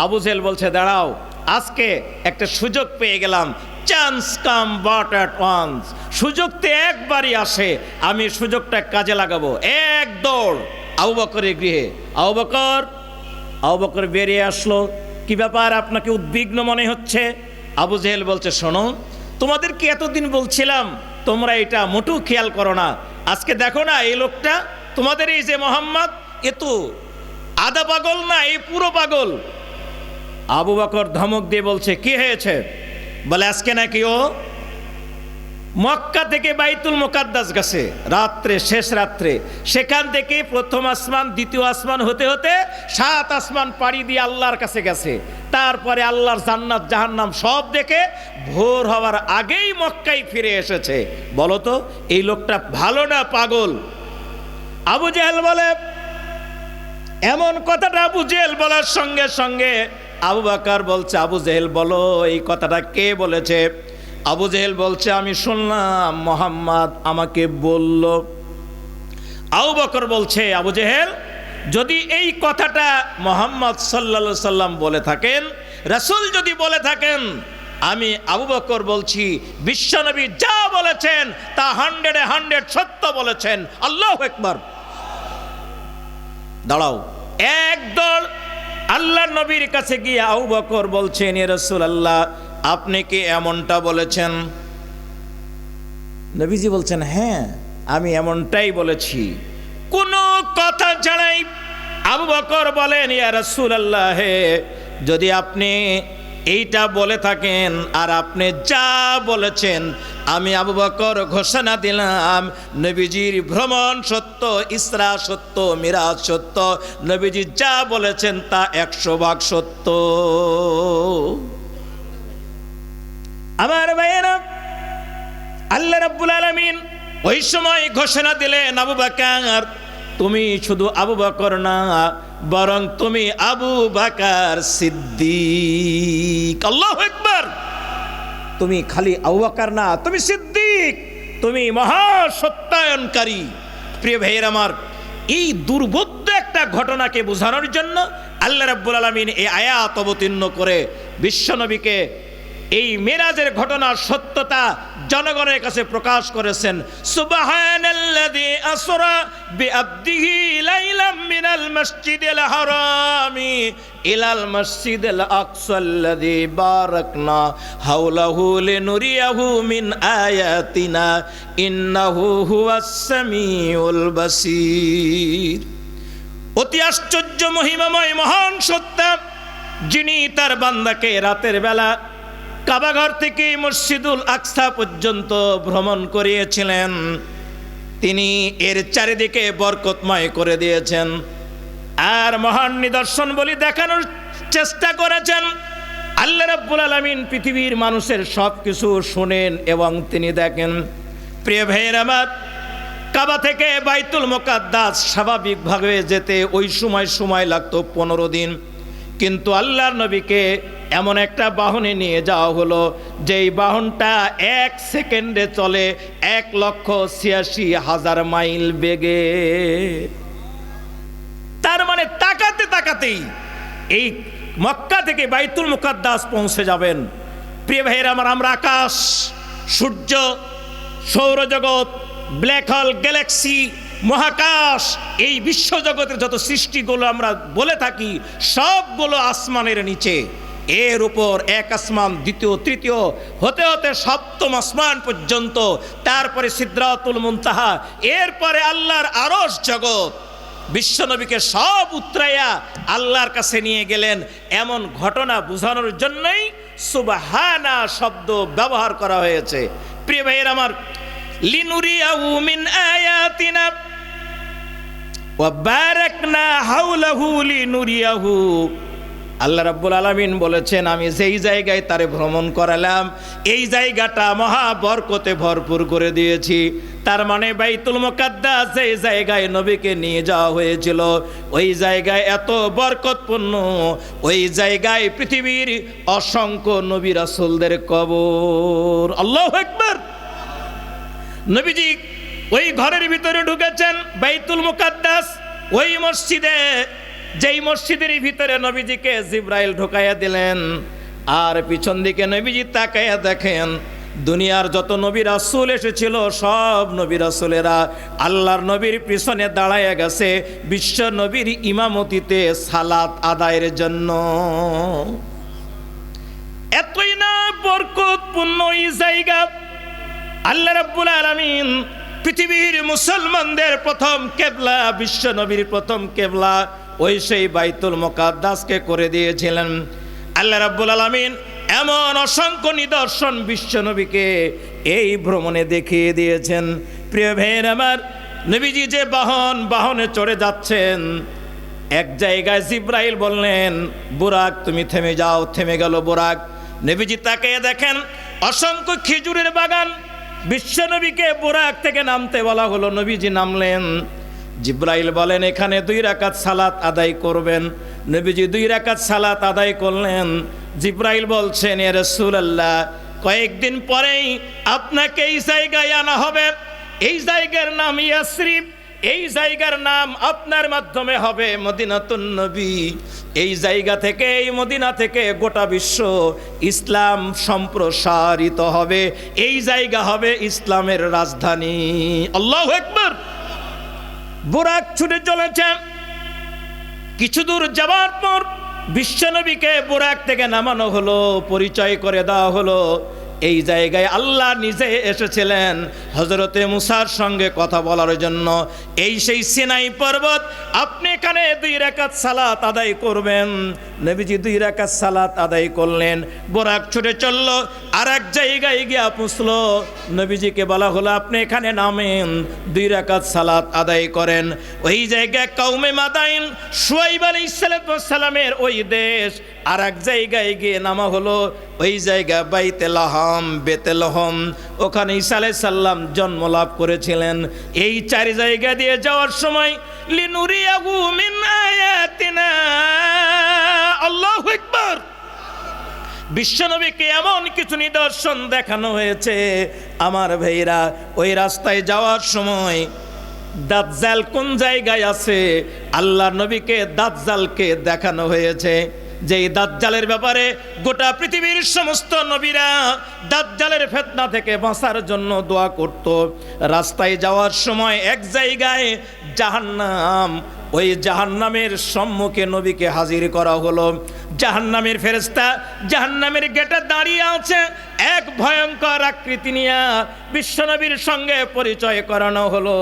আবু জেহেল বলছে, দাঁড়াও, আজকে একটা সুযোগ পেয়ে গেলাম, chance come but at once, সুযোগ তো একবারই আসে, আমি সুযোগটা কাজে লাগাবো। এক দৌড় আবু বকরের গৃহে। আবু বকর বেরিয়ে আসলো। কি ব্যাপার, আপনাকে উদ্বিগ্ন মনে হচ্ছে? আবু জেহেল বলছে, শোনো, তোমাদেরকে এতদিন বলছিলাম, তোমরা এটা মোটেও খেয়াল করো না। আজকে দেখো না, এই লোকটা তোমাদের এই যে মোহাম্মদ, এ তো আধা পাগল না, এই পুরো পাগল। আবু বকর ধমক দিয়ে বলছে, কি হয়েছে? বলে, আজকে নাকি ও মক্কা থেকে বাইতুল মুকাদ্দাস গেছে রাত্রে, শেষ রাত্রে, সেখান থেকে প্রথম আসমান দ্বিতীয় আসমান হতে হতে 7 আসমান পাড়ি দিয়ে আল্লাহর কাছে গেছে, তারপরে আল্লাহর জান্নাত জাহান্নাম সব দেখে ভোর হওয়ার আগেই মক্কায় ফিরে এসেছে। বলো তো, এই লোকটা ভালো না পাগল? আবু জেহেল বলে, এমন কথাটা আবু জেহেল বলার সঙ্গে সঙ্গে আবু বকর বলছে, আবু জেহেল বলো, এই কথাটা কে বলেছে? আবু জেহেল বলছে, আমি শুনলাম, মোহাম্মদ আমাকে বলল। আবু বকর বলছে, আবু জেহেল, যদি এই কথাটা মোহাম্মদ সাল্লাল্লাহু আলাইহি সাল্লাম বলে থাকেন, রাসূল যদি বলে থাকেন, আমি আবু বকর বলছি, বিশ্বনবী যা বলেছেন তা 100 সত্য বলেছেন। আল্লাহু আকবার। দাঁড়াও, একদল আল্লাহর নবীর কাছে গিয়ে আবু বকর বলছেন, ইয়া রাসূলুল্লাহ, আপনি কি এমনটা বলেছেন? নবীজি বলছেন, হ্যাঁ, আমি এমনটাই বলেছি। কোনো কথা ছাড়াই আবু বকর বলেন, ইয়া রাসূলুল্লাহ, যদি আপনি এইটা বলে থাকেন আর আপনি যা বলেছেন, আমি আবু বকর ঘোষণা দিলাম, নবীজির ভ্রমণ সত্য, ইসরা সত্য, মিরাজ সত্য, নবীজি যা বলেছেন তা 100% সত্য। আমার ভাইয়েরা, আল্লাহ রাব্বুল আলামিন ওই সময় ঘোষণা দিলেন, আবু বকর, তুমি শুধু আবু বকর না, বরং তুমি আবু বকর সিদ্দিক। আল্লাহু আকবার। তুমি খালি আবু বকর না, তুমি সিদ্দিক, তুমি মহা সত্যায়নকারী। প্রিয় ভাইয়ের আমার, এই দুর্বোধ্য একটা একটা ঘটনাকে বোঝানোর জন্য আল্লাহ রাব্বুল আলামিন এই আয়াত অবতীর্ণ করে বিশ্বনবীকে এই মেরাজের ঘটনার সত্যতা জনগণের কাছে প্রকাশ করেছেন। সুবহানাল্লাযী আসরা বিআবদিহি লাইলাম মিনাল মাসজিদিল হারামি ইলাল মাসজিদিল আকসাল্লাযী বারাকনা হাওলাহু লিনুরিয়াহু মিন আয়াতিনা ইন্নাহু হুয়াস সামিউল বাসীর। অতি আশ্চর্য মহিমাময় মহান সত্তা, যিনি তার বান্দাকে রাতের বেলা কাবাঘর থেকে মসজিদুল আকসা পর্যন্ত ভ্রমণ করিয়েছিলেন, তিনি এর চারিদিকে বরকতময় করে দিয়েছেন। আর মহান নিদর্শন বলি দেখানোর চেষ্টা করেছেন। আল্লাহ রাব্বুল আলামিন পৃথিবীর মানুষের সব কিছু শোনেন এবং তিনি দেখেন। প্রিয় ভাইয়ের আমার, কাবা থেকে বাইতুল মুকাদ্দাস স্বাভাবিকভাবে যেতে ওই সময় লাগতো 15 দিন, কিন্তু আল্লাহর নবীকে এমন একটা বাহনে নিয়ে যাওয়া হলো যেই বাহনটা 1 সেকেন্ডে চলে 1,86,000 মাইল বেগে। তার মানে তাকাতে তাকাতেই এই মক্কা থেকে বাইতুল মুকাদ্দাস পৌঁছে যাবেন। প্রিয় ভাইয়েরা আমার, আমরা আকাশ, সূর্য, সৌরজগৎ, ব্ল্যাক হোল, গ্যালাক্সি, মহাকাশ, এই বিশ্বজগতের যত সৃষ্টিগুলো আমরা বলে থাকি সবগুলো আসমানের নিচে। এর উপর এক আসমান, দ্বিতীয়, তৃতীয়, হতে হতে সপ্তম আসমান পর্যন্ত, তারপরে সিদরাতুল মুনতাহা, এরপরে আল্লাহর আরশ জগৎ। বিশ্বনবীকে সব উতরাইয়া আল্লাহর কাছে নিয়ে গেলেন। এমন ঘটনা বোঝানোর জন্যই সুবহানা শব্দ ব্যবহার করা হয়েছে। প্রিয় ভাইয়ের আমার, লিনুরিয়াহু মিন আয়াতিনা ওয়া বারাকনা হাওলাহু লিনুরিয়াহু। আল্লাহ রাব্বুল আলামিন বলেছেন, আমি যেই জায়গায় তারে ভ্রমণ করালাম এই জায়গাটা মহা বরকতে ভরপুর করে দিয়েছি। তার মানে বাইতুল মুকাদ্দাস যেই জায়গায় নবীকে নিয়ে যাওয়া হয়েছিল ওই জায়গায় এত বরকতপূর্ণ, ওই জায়গায় পৃথিবীর অসংখ্য নবী রাসূলদের কবর। আল্লাহু আকবার। নবীজি ওই ঘরের ভিতরে ঢুকেছেন বাইতুল মুকাদ্দাস, ওই মসজিদে, যেই মসজিদের ভিতরে নবীজিকে জিবরাইল ঢুকাইয়া দিলেন। আর পিছন দিকে নবীজি তাকাইয়া দেখেন দুনিয়ার যত নবী রাসূল এসেছিল সব নবী রাসূলেরা আল্লাহর নবীর পিছনে দাঁড়াইয়া গেছে বিশ্ব নবীর ইমামতিতে সালাত আদায়ের জন্য। এতই না বরকতপূর্ণ এই জায়গা। আল্লাহ রাব্বুল আলামিন পৃথিবীর মুসলমানদের প্রথম কেবলা, বিশ্ব নবীর প্রথম কেবলা ওই সেই বাইতুল মুকাদ্দাসকে করে দিয়েছিলেন। আল্লাহ রাব্বুল আলামিন এমন অসংখ্য নিদর্শন বিশ্ব নবীকে এই ভ্রমণে দেখিয়ে দিয়েছেন। প্রিয় ভাইয়ের আমার, নবীজি যে বাহনে চড়ে যাচ্ছেন, এক জায়গায় জিবরাইল বললেন, বুরাক তুমি থেমে যাও। থেমে গেল বুরাক। নবীজি তাকিয়ে দেখেন অসংখ্য খেজুরের বাগান। বিশ্বনবীকে বুরাক থেকে নামতে বলা হলো, নবীজি নামলেন। জিবরাইল বলেন, এখানে 2 রাকাত সালাত আদায় করবেন। নবীজি 2 রাকাত সালাত আদায় করলেন। জিবরাইল বলছেন, ইয়া রাসূলুল্লাহ, কয়েকদিন পরেই আপনাকে এই জায়গায় আনা হবে। এই জায়গার নাম ইয়াসরিব। এই জায়গার নাম আপনার মাধ্যমে হবে মদিনাতুন নবী। এই জায়গা থেকে, এই মদিনা থেকে গোটা বিশ্ব ইসলাম সম্প্রসারিত হবে। এই জায়গা হবে ইসলামের রাজধানী। আল্লাহু আকবার। বুরাক ছুটে চলেছে। কিছু দূর যাওয়ার পর বিশ্বনবীকে বুরাক থেকে নামানো হলো, পরিচয় করে দেওয়া হলো এই জায়গায় আল্লাহ নিজে এসেছিলেন হযরতে মুসার সঙ্গে কথা বলার জন্য। এই সেই সিনাই পর্বত, আপনি এখানে 2 রাকাত সালাত আদায় করবেন। নবীজি 2 রাকাত সালাত আদায় করলেন। বুরাক ছুটে চলল, আর এক জায়গায় গিয়ে পৌঁছলো। নবীজিকে বলা হলো, আপনি এখানে নামেন, 2 রাকাত সালাত আদায় করেন। ওই জায়গায় কওমে মাদাইন, শুআইব আলাইহিস সালামের ওই দেশ। আর এক জায়গায় গিয়ে নামা হলো, ওই জায়গা বাইতুল্লাহম, বেতেলহম, ওখানে ঈসা আলাইহিস সালাম জন্ম লাভ করেছিলেন। এই 4 জায়গা দিয়ে যাওয়ার সময় লিনুরিয়াহু মিন আয়াতিনা। আল্লাহু আকবার। বিশ্বনবীকে এমন কিছু নিদর্শন দেখানো হয়েছে আমার ভাইরা। ওই রাস্তায় যাওয়ার সময় দাজ্জাল কোন জায়গায় আছে? আল্লাহ নবীকে দাজ্জালকে দেখানো হয়েছে। যেই দাজ্জালের ব্যাপারে গোটা পৃথিবীর সমস্ত নবীরা দাজ্জালের ফিতনা থেকে বাঁচার জন্য দোয়া করত। রাস্তায় যাওয়ার সময় এক জায়গায় জাহান্নাম, ওই জাহান্নামের সম্মুখে নবীকে হাজির করা হলো। জাহান্নামের ফেরেশতা জাহান্নামের গেটে দাঁড়িয়ে আছে, এক ভয়ঙ্কর আকৃতি নিয়ে বিশ্বনবীর সঙ্গে পরিচয় করানো হলো।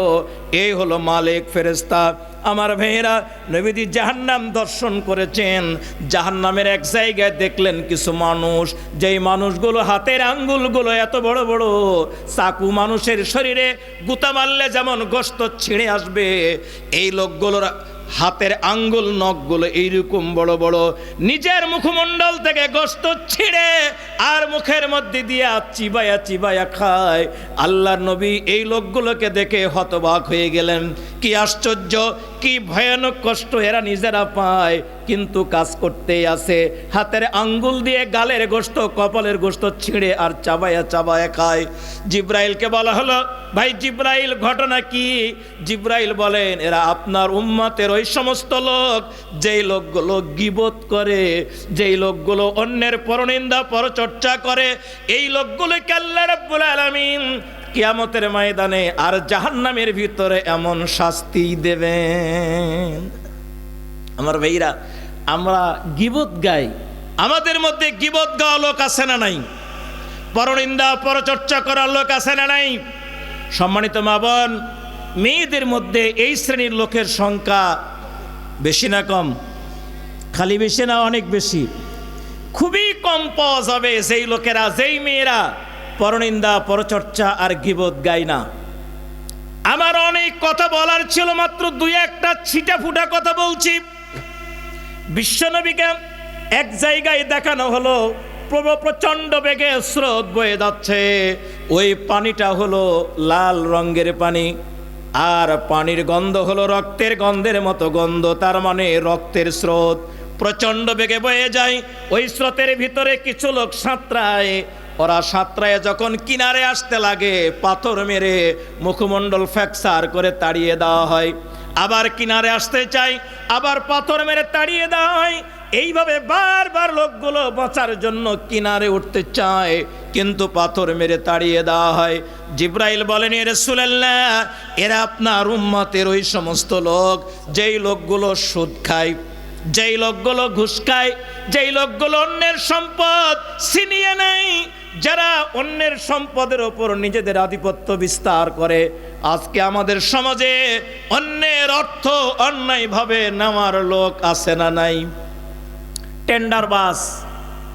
এই হলো মালিক ফেরেশতা। আমার ভাইয়েরা, নবীজি জাহান্নাম দর্শন করেছেন। জাহান্নামের এক জায়গায় দেখলেন কিছু মানুষ, যেই মানুষগুলো হাতের আঙ্গুলগুলো এত বড় বড়, চাকু মানুষের শরীরে গুতা মারলে যেমন গোশত ছিঁড়ে আসবে, এই লোকগুলোর হাতের আঙ্গুল নখগুলো এইরকম বড় বড়, নিজের মুখমণ্ডল থেকে গোশত ছিঁড়ে আর মুখের মধ্যে দিয়া চিবায়া চিবায়া খায়। আল্লাহর নবী এই লোকগুলোকে দেখে হতবাক হয়ে গেলেন। কি আশ্চর্য, কি ভয়ানক কষ্ট এরা নিজেরা পায়, কিন্তু কাজ করতেই আছে। হাতের আঙ্গুল দিয়ে গালের গোশত, কপালের গোশত ছিঁড়ে আর চাবায়া চাবায়া খায়। জিব্রাইলকে বলা হলো, ভাই জিব্রাইল ঘটনা কি? জিব্রাইল বলেন, এরা আপনার উম্মতের ওই সমস্ত লোক যেই লোকগুলো গীবত করে, যেই লোকগুলো অন্যের পরনিন্দা পরচর্চা করে, এই লোকগুলোকে আল্লাহ রাব্বুল আলামিন কিয়ামতের ময়দানে আর জাহান্নামের ভিতরে এমন শাস্তি দেবেন। আমার ভাইরা, আমরা গীবত গাই, আমাদের মধ্যে গীবত গাওয়া লোক আছে না নাই? পরনিন্দা পরচর্চা করার লোক আছে না নাই? সম্মানিত মা বোন, মেয়েদের মধ্যে এই শ্রেণীর লোকের সংখ্যা বেশি না কম? খালি বেশি না অনেক বেশি? খুবই কম পাওয়া যাবে যেই লোকেরা, যেই মেয়েরা পরনিন্দা পরচর্চা আর গীবত গায় না। আমার অনেক কথা বলার ছিল, মাত্র দুই একটা ছিটা ফুটা কথা বলছি। বিশ্বনবীকে এক জায়গায় দেখানো হলো, প্রচণ্ড বেগে স্রোত বয়ে যাচ্ছে। ওই পানিটা হলো লাল রঙের পানি, আর পানির গন্ধ হলো রক্তের গন্ধের মতো গন্ধ। তার মানে রক্তের স্রোত প্রচণ্ড বেগে বয়ে যায়। ওই স্রোতের ভিতরে কিছু লোক সাঁতরায়। ওরা সাঁতরায় যখন কিনারে আসতে লাগে, পাথর মেরে মুখমণ্ডল ফ্র্যাকচার করে তাড়িয়ে দেওয়া হয়। আবার কিনারে আসতে চাই, আবার পাথর মেরে তাড়িয়ে দেওয়া হয়। এইভাবে বারবার লোকগুলো বাঁচার জন্য কিনারে উঠতে চায়, কিন্তু পাথর মেরে তাড়িয়ে দেওয়া হয়। জিব্রাইল বলেন, এ রাসূলুল্লাহ, এরা আপনার উম্মতের ওই সমস্ত লোক যেই লোকগুলো সুদ খায়, যেই লোকগুলো ঘুষ খায়, যেই লোকগুলো অন্যের সম্পদ ছিনিয়ে নেয়, যারা অন্যের সম্পদের ওপর নিজেদের আধিপত্য বিস্তার করে। আজকে আমাদের সমাজে অন্যের অর্থ অন্যায়ভাবে নেওয়ার লোক আছে না নাই? টেন্ডারবাজ,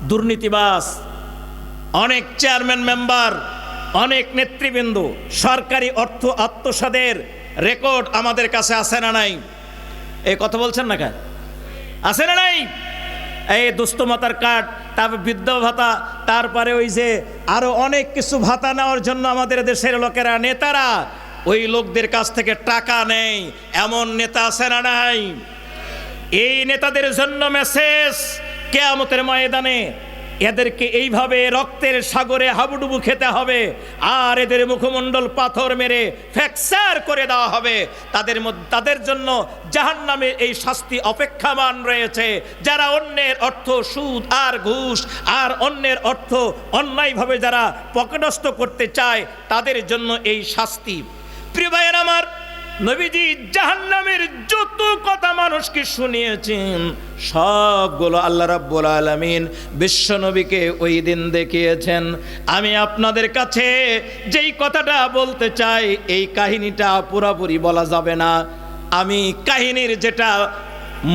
দুর্নীতিবাজ, অনেক চেয়ারম্যান মেম্বার, অনেক নেতৃবৃন্দ সরকারি অর্থ আত্মসাতের রেকর্ড আমাদের কাছে আছে না নাই? এই কথা বলছেন না কেন? আছে না নাই? এই দুস্থমাতার কার্ড, তারপর বৃদ্ধ ভাতা, তারপরে ওই যে আরো অনেক কিছু ভাতা নেওয়ার জন্য আমাদের দেশের লোকেরা, নেতারা ওই লোকদের কাছ থেকে টাকা নেয়। এমন নেতা আছে না নাই? এই নেতাদের জন্য মেসেজ, কিয়ামতের ময়দানে এদেরকে এইভাবে রক্তের সাগরে হাবুডুবু খেতে হবে, আর এদের মুখমণ্ডল পাথর মেরে ফ্র্যাকচার করে দেওয়া হবে। তাদের জন্য জাহান্নামে এই শাস্তি অপেক্ষামান রয়েছে। যারা অন্যের অর্থ সুদ আর ঘুষ আর অন্যের অর্থ অন্যায়ভাবে যারা পকেটস্থ করতে চায়, তাদের জন্য এই শাস্তি। প্রিয় ভাইয়ের আমার, নবীজি জাহান্নামের যত কথা মানুষকে শুনিয়েছেন, সবগুলো আল্লাহ রাব্বুল আলামিন বিশ্ব নবীকে ওই দিন দেখিয়েছেন। আমি আপনাদের কাছে যেই কথাটা বলতে চাই, এই কাহিনীটা পুরোপুরি বলা যাবে না। আমি কাহিনীর যেটা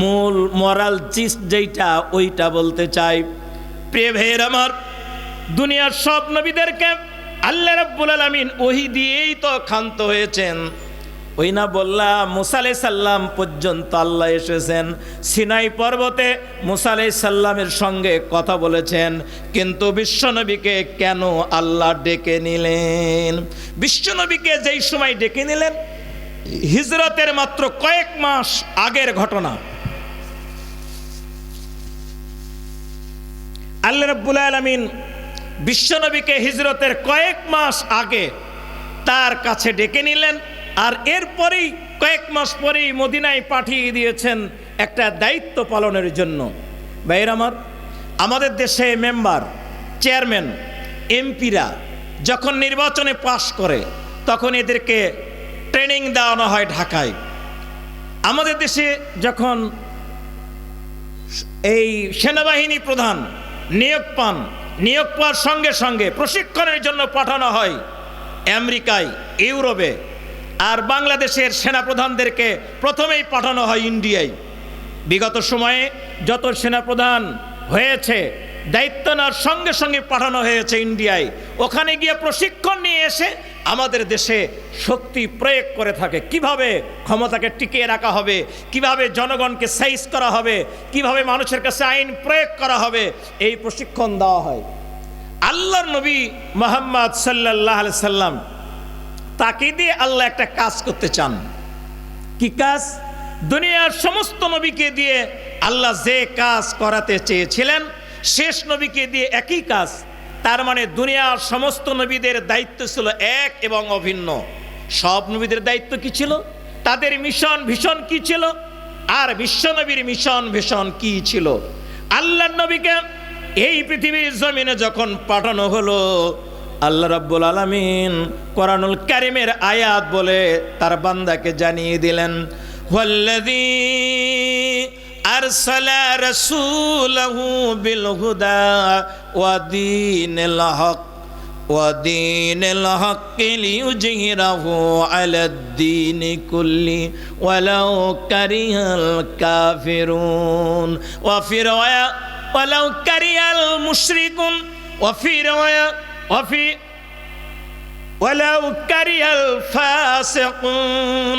মূল মরাল জিস্ট যেইটা, ওইটা বলতে চাই। প্রিয় ভাইয়ের আমার, দুনিয়ার সব নবীদেরকে আল্লাহ রাব্বুল আলামিন ওহী দিয়েই তো ক্ষান্ত হয়েছেন। ওই না বললাম, মুসা আলাইহিস সালাম পর্যন্ত আল্লাহ এসেছেন, সিনাই পর্বতে মুসা আলাইহিস সালামের সঙ্গে কথা বলেছেন, কিন্তু বিশ্বনবীকে কেন আল্লাহ ডেকে নিলেন? বিশ্বনবীকে যেই সময় ডেকে নিলেন, হিজরতের মাত্র কয়েক মাস আগের ঘটনা। আল্লাহ রাব্বুল আলামিন বিশ্বনবীকে হিজরতের কয়েক মাস আগে তার কাছে ডেকে নিলেন। আর এরপরেই কয়েক মাস পরেই মদিনায় পাঠিয়ে দিয়েছেন একটা দায়িত্ব পালনের জন্য। ভাইয়ের আমার, আমাদের দেশে মেম্বার, চেয়ারম্যান, এমপিরা যখন নির্বাচনে পাশ করে তখন এদেরকে ট্রেনিং দেওয়ানো হয় ঢাকায়। আমাদের দেশে যখন এই সেনাবাহিনী প্রধান নিয়োগ পাওয়ার সঙ্গে সঙ্গে প্রশিক্ষণের জন্য পাঠানো হয় আমেরিকায়, ইউরোপে। আর বাংলাদেশের সেনাপ্রধানদেরকে প্রথমেই পাঠানো হয় ইন্ডিয়ায়। বিগত সময়ে যত সেনাপ্রধান হয়েছে দায়িত্ব নেওয়ার সঙ্গে সঙ্গে পাঠানো হয়েছে ইন্ডিয়ায়। ওখানে গিয়ে প্রশিক্ষণ নিয়ে এসে আমাদের দেশে শক্তি প্রয়োগ করে থাকে, কিভাবে ক্ষমতাকে টিকিয়ে রাখা হবে, কিভাবে জনগণকে সাইজ করা হবে, কিভাবে মানুষের কাছে আইন প্রয়োগ করা হবে, এই প্রশিক্ষণ দেওয়া হয়। আল্লাহর নবী মুহাম্মদ সাল্লাল্লাহু আলাইহি সাল্লাম, তাকে দিয়ে আল্লাহ একটা কাজ করতে চান। কি কাজ? দুনিয়ার সমস্ত নবীকে দিয়ে আল্লাহ যে কাজ করাতে চেয়েছিলেন শেষ নবীকে দিয়ে একই কাজ। তার মানে দুনিয়ার সমস্ত নবীদের দায়িত্ব ছিল এক এবং অভিন্ন। সব নবীদের দায়িত্ব কি ছিল? তাদের মিশন ভীষণ কি ছিল? আর বিশ্ব নবীর মিশন ভীষণ কি ছিল? আল্লাহর নবীকে এই পৃথিবীর জমিনে যখন পাঠানো হলো, আল্লাহ রাব্বুল আলামিন কোরআনুল কারীমের আয়াত বলে তার বান্দাকে জানিয়ে দিলেন, ওয়াল্লাযী আরসালা রাসূলাহু বিল হুদা ওয়া দীনিল হক লিইয়ুযহিরাহু আলাদ-দীনি কুল্লি ওয়ালাউ কারিহাল কাফিরুন ওয়া ফি রাওয়া ওয়ালাউ কারিহাল মুশরিকুন ওয়া ফি রাওয়া ওয়ালাউ কারিহাল ফাসিকুন।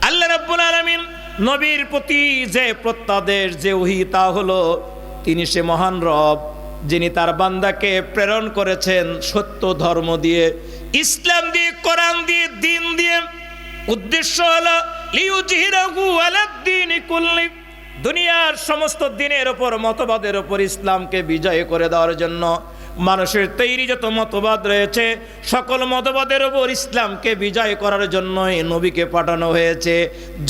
আল্লাহ রাব্বুল আলামিন নবীর প্রতি যে প্রত্যাদেশ, যে ওহী, তা হলো তিনি সে মহান রব যিনি তার বান্দাকে প্রেরণ করেছেন সত্য ধর্ম দিয়ে, ইসলাম দিয়ে, কোরআন দিয়ে, দিন দিয়ে। উদ্দেশ্য হলো লিইয়ুযহিরাহু আলাদ-দীনি কুল্লি, দুনিয়ার সমস্ত দিনের ওপর, মতবাদের ওপর ইসলামকে বিজয় করে দেওয়ার জন্য। মানুষের তৈরি যত মতবাদ রয়েছে সকল মতবাদের ওপর ইসলামকে বিজয় করার জন্য নবীকে পাঠানো হয়েছে।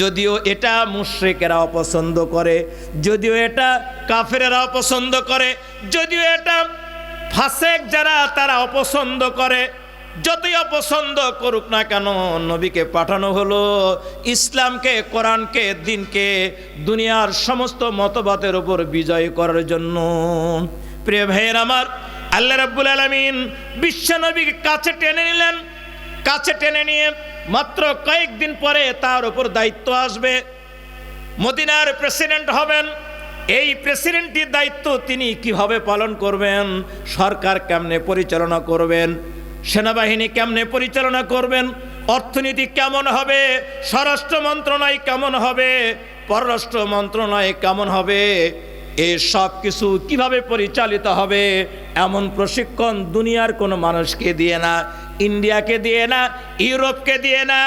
যদিও এটা মুশরিকেরা অপছন্দ করে, যদিও এটা কাফেরেরা অপছন্দ করে, যদিও এটা ফাসেক যারা তারা অপছন্দ করে, যতই অপছন্দ করুক না কেন, নবীকে পাঠানো হলো ইসলামকে, কোরআনকে, দিনকে দুনিয়ার সমস্ত মতবাদের উপর বিজয় করার জন্য। প্রিয় ভাইয়ের আমার, আল্লাহ রাব্বুল আলামিন বিশ্ব নবীকে কাছে টেনে নিলেন। কাছে টেনে নিয়ে মাত্র কয়েকদিন পরে তার উপর দায়িত্ব আসবে, মদিনার প্রেসিডেন্ট হবেন। এই প্রেসিডেন্টের দায়িত্ব তিনি কিভাবে পালন করবেন, সরকার কেমনে পরিচালনা করবেন, সেনাবাহিনী কেমনে পরিচালনা করবেন, অর্থনীতি কেমন হবে, স্বরাষ্ট্র মন্ত্রণালয় কেমন হবে, পররাষ্ট্র মন্ত্রণালয় কেমন হবে, এই সব কিছু কিভাবে পরিচালিত হবে, এমন প্রশিক্ষণ দুনিয়ার কোনো মানুষকে দিয়ে না, ইন্ডিয়াকে দিয়ে না, ইউরোপকে দিয়ে না,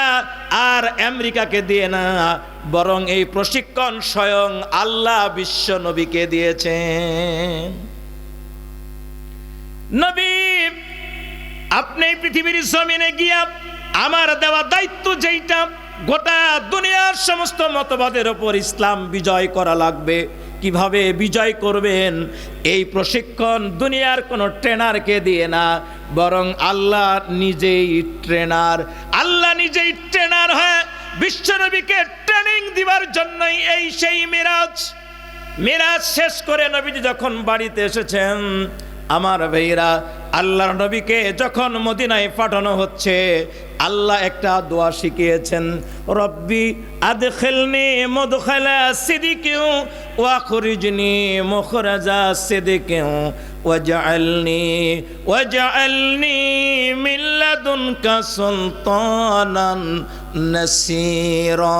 আর আমেরিকাকে দিয়ে না, বরং এই প্রশিক্ষণ স্বয়ং আল্লাহ বিশ্ব নবীকে দিয়েছেন। নবী, আপনি পৃথিবীর জমিনে গিয়া আমার দেওয়া দায়িত্ব যেইটা, গোটা দুনিয়ার সমস্ত মতবাদের ওপর ইসলাম বিজয় করা লাগবে। কিভাবে বিজয় করবেন এই প্রশিক্ষণ দুনিয়ার কোনো ট্রেনারকে দিয়ে না, বরং আল্লাহ নিজেই ট্রেনার। আল্লাহ নিজেই ট্রেনার হয়ে বিশ্বনবীকে ট্রেনিং দিবার জন্যই এই সেই মিরাজ শেষ করে নবীজি যখন বাড়িতে এসেছেন, আমার ভাইরা, আল্লাহর নবীকে যখন মদিনায় পাঠানো হচ্ছে, আল্লাহ একটা দোয়া শিখিয়েছেন, রব্বি আদখিলনি মুদখালা সিদিকিন ওয়া আখরিজনি মুখরাজা সিদিকিন ওয়াজআলনি মিন লাদুনকা সুলতানান নাসীরা।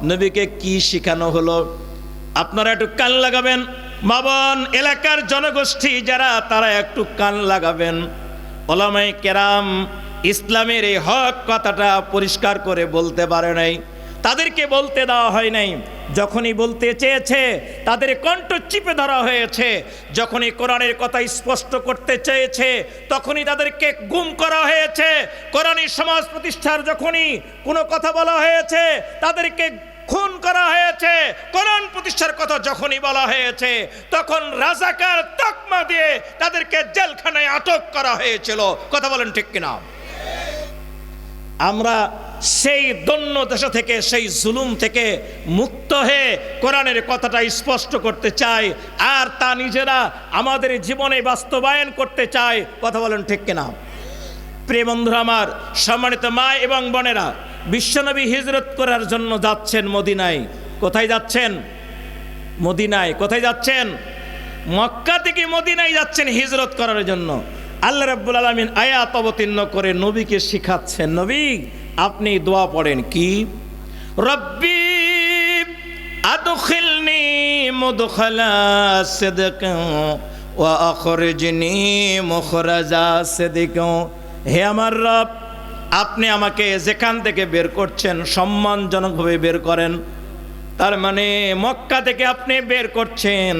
নবীকে কি শেখানো হলো? আপনারা একটু কান লাগাবেন, মা বোন, এলাকার জনগোষ্ঠী যারা, তারা একটু কান লাগাবেন। ওলামায়ে কেরাম ইসলামের এই হক কথাটা পরিষ্কার করে বলতে পারে নাই। তাদেরকে বলতে দেওয়া হয় নাই। যখনই বলতে চেয়েছে তাদের কণ্ঠ চিপে ধরা হয়েছে। যখনই কোরআনের কথা স্পষ্ট করতে চেয়েছে তখনই তাদেরকে গুম করা হয়েছে। কোরআনী সমাজ প্রতিষ্ঠার যখনই কোনো কথা বলা হয়েছে তাদেরকে খুন করা হয়েছে। কোরআন প্রতিষ্ঠার কথা যখনই বলা হয়েছে তখন রাজাকার তকমা দিয়ে তাদেরকে জেলখানায় আটক করা হয়েছিল। কথা বলেন ঠিক কিনা? আমরা সেই দৈন্যদশা থেকে, সেই জুলুম থেকে মুক্ত হয়ে কোরআনের কথাটা স্পষ্ট করতে চাই, আর তা নিজেরা আমাদের জীবনে বাস্তবায়ন করতে চাই। কথা বলেন ঠিক কিনা? প্রিয় বন্ধুরা আমার, সম্মানিত মা এবং বোনেরা, বিশ্বনবী হিজরত করার জন্য যাচ্ছেন মদিনায়। কোথায় যাচ্ছেন? মদিনায়। কোথায় যাচ্ছেন? মক্কা থেকে মদিনায় যাচ্ছেন হিজরত করার জন্য। আল্লাহ রাব্বুল আলামিন আয়াত অবতীর্ণ করে নবীকে শিখাচ্ছেন, নবী আপনি দোয়া পড়েন, কি? রব্বি আদখিলনি মুদখালা সিদকিন ওয়া আখরিজনি মুখরাজা সিদকিন। হে আমার রব, আপনি আমাকে যেখান থেকে বের করছেন সম্মানজনকভাবে বের করেন। তার মানে মক্কা থেকে আপনি বের করছেন,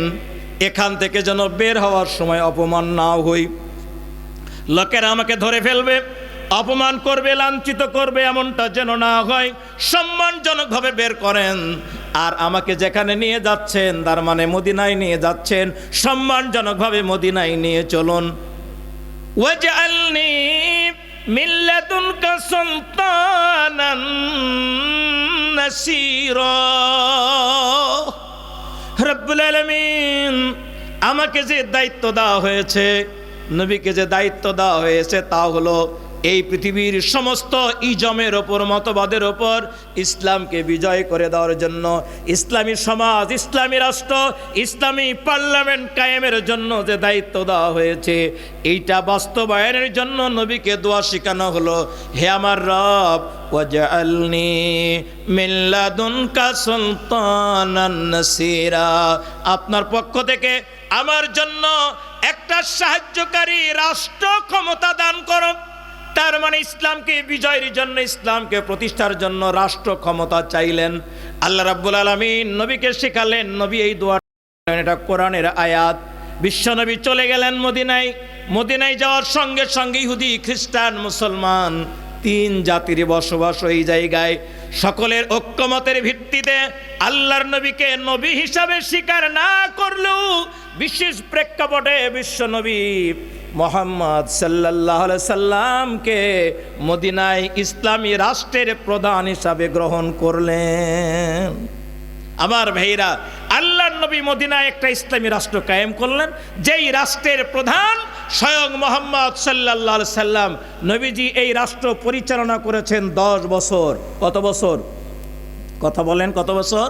এখান থেকে যেন বের হওয়ার সময় অপমান না হই, লোকেরা আমাকে ধরে ফেলবে, অপমান করবে, লাঞ্ছিত করবে, এমনটা যেন না হয়। সম্মানজনকভাবে বের করেন। আর আমাকে যেখানে নিয়ে যাচ্ছেন, তার মানে মদিনায় নিয়ে যাচ্ছেন, সম্মানজনকভাবে মদিনায় নিয়ে চলুন। ওয়াজআলনি মিন লাদুনকা সুলতানান নাসীরা। রব্বুল আলামিন আমাকে যে দায়িত্ব দেওয়া হয়েছে, নবীকে যে দায়িত্ব দেওয়া হয়েছে, তা হলো এই পৃথিবীর সমস্ত ইজমের ওপর, মতবাদের ওপর ইসলামকে বিজয় করে দেওয়ার জন্য, ইসলামী সমাজ, ইসলামী রাষ্ট্র, ইসলামী পার্লামেন্ট কায়েমের জন্য যে দায়িত্ব দেওয়া হয়েছে, এইটা বাস্তবায়নের জন্য নবীকে দোয়া শেখানো হলো, হে আমার রব ওয়াজআলনি মিন লাদুনকা সুলতানান নাসীরা, আপনার পক্ষ থেকে আমার জন্য একটা সাহায্যকারী রাষ্ট্র ক্ষমতা দান করো। তার মানে ইসলামকে বিজয়ের জন্য, ইসলামকে প্রতিষ্ঠার জন্য রাষ্ট্র ক্ষমতা চাইলেন। আল্লাহ রাব্বুল আলামিন নবীকে শেখালেন, নবী এই দোয়া, এটা কোরআনের আয়াত। বিশ্বনবী চলে গেলেন মদিনায়। মদিনায় যাওয়ার সঙ্গে সঙ্গে ইহুদি, খ্রিস্টান, মুসলমান তিন জাতির বসবাস এই জায়গায়। সকলের ঐক্যমতের ভিত্তিতে আল্লাহর নবীকে নবী হিসাবে স্বীকার না করলেও বিশেষ প্রেক্ষাপটে বিশ্বনবী মুহাম্মদ সাল্লাল্লাহু আলাইহি সাল্লামকে মদিনায় ইসলামী রাষ্ট্রের প্রধান হিসাবে গ্রহণ করলেন। আমার ভাইরা, আল্লাহর নবী মদিনায় একটা ইসলামী রাষ্ট্র কায়েম করলেন, যেই রাষ্ট্রের প্রধান স্বয়ং মুহাম্মদ সাল্লাল্লাহু আলাইহি সাল্লাম। নবীজি এই রাষ্ট্র পরিচালনা করেছেন 10 বছর। কত বছর? কথা বলেন, কত বছর?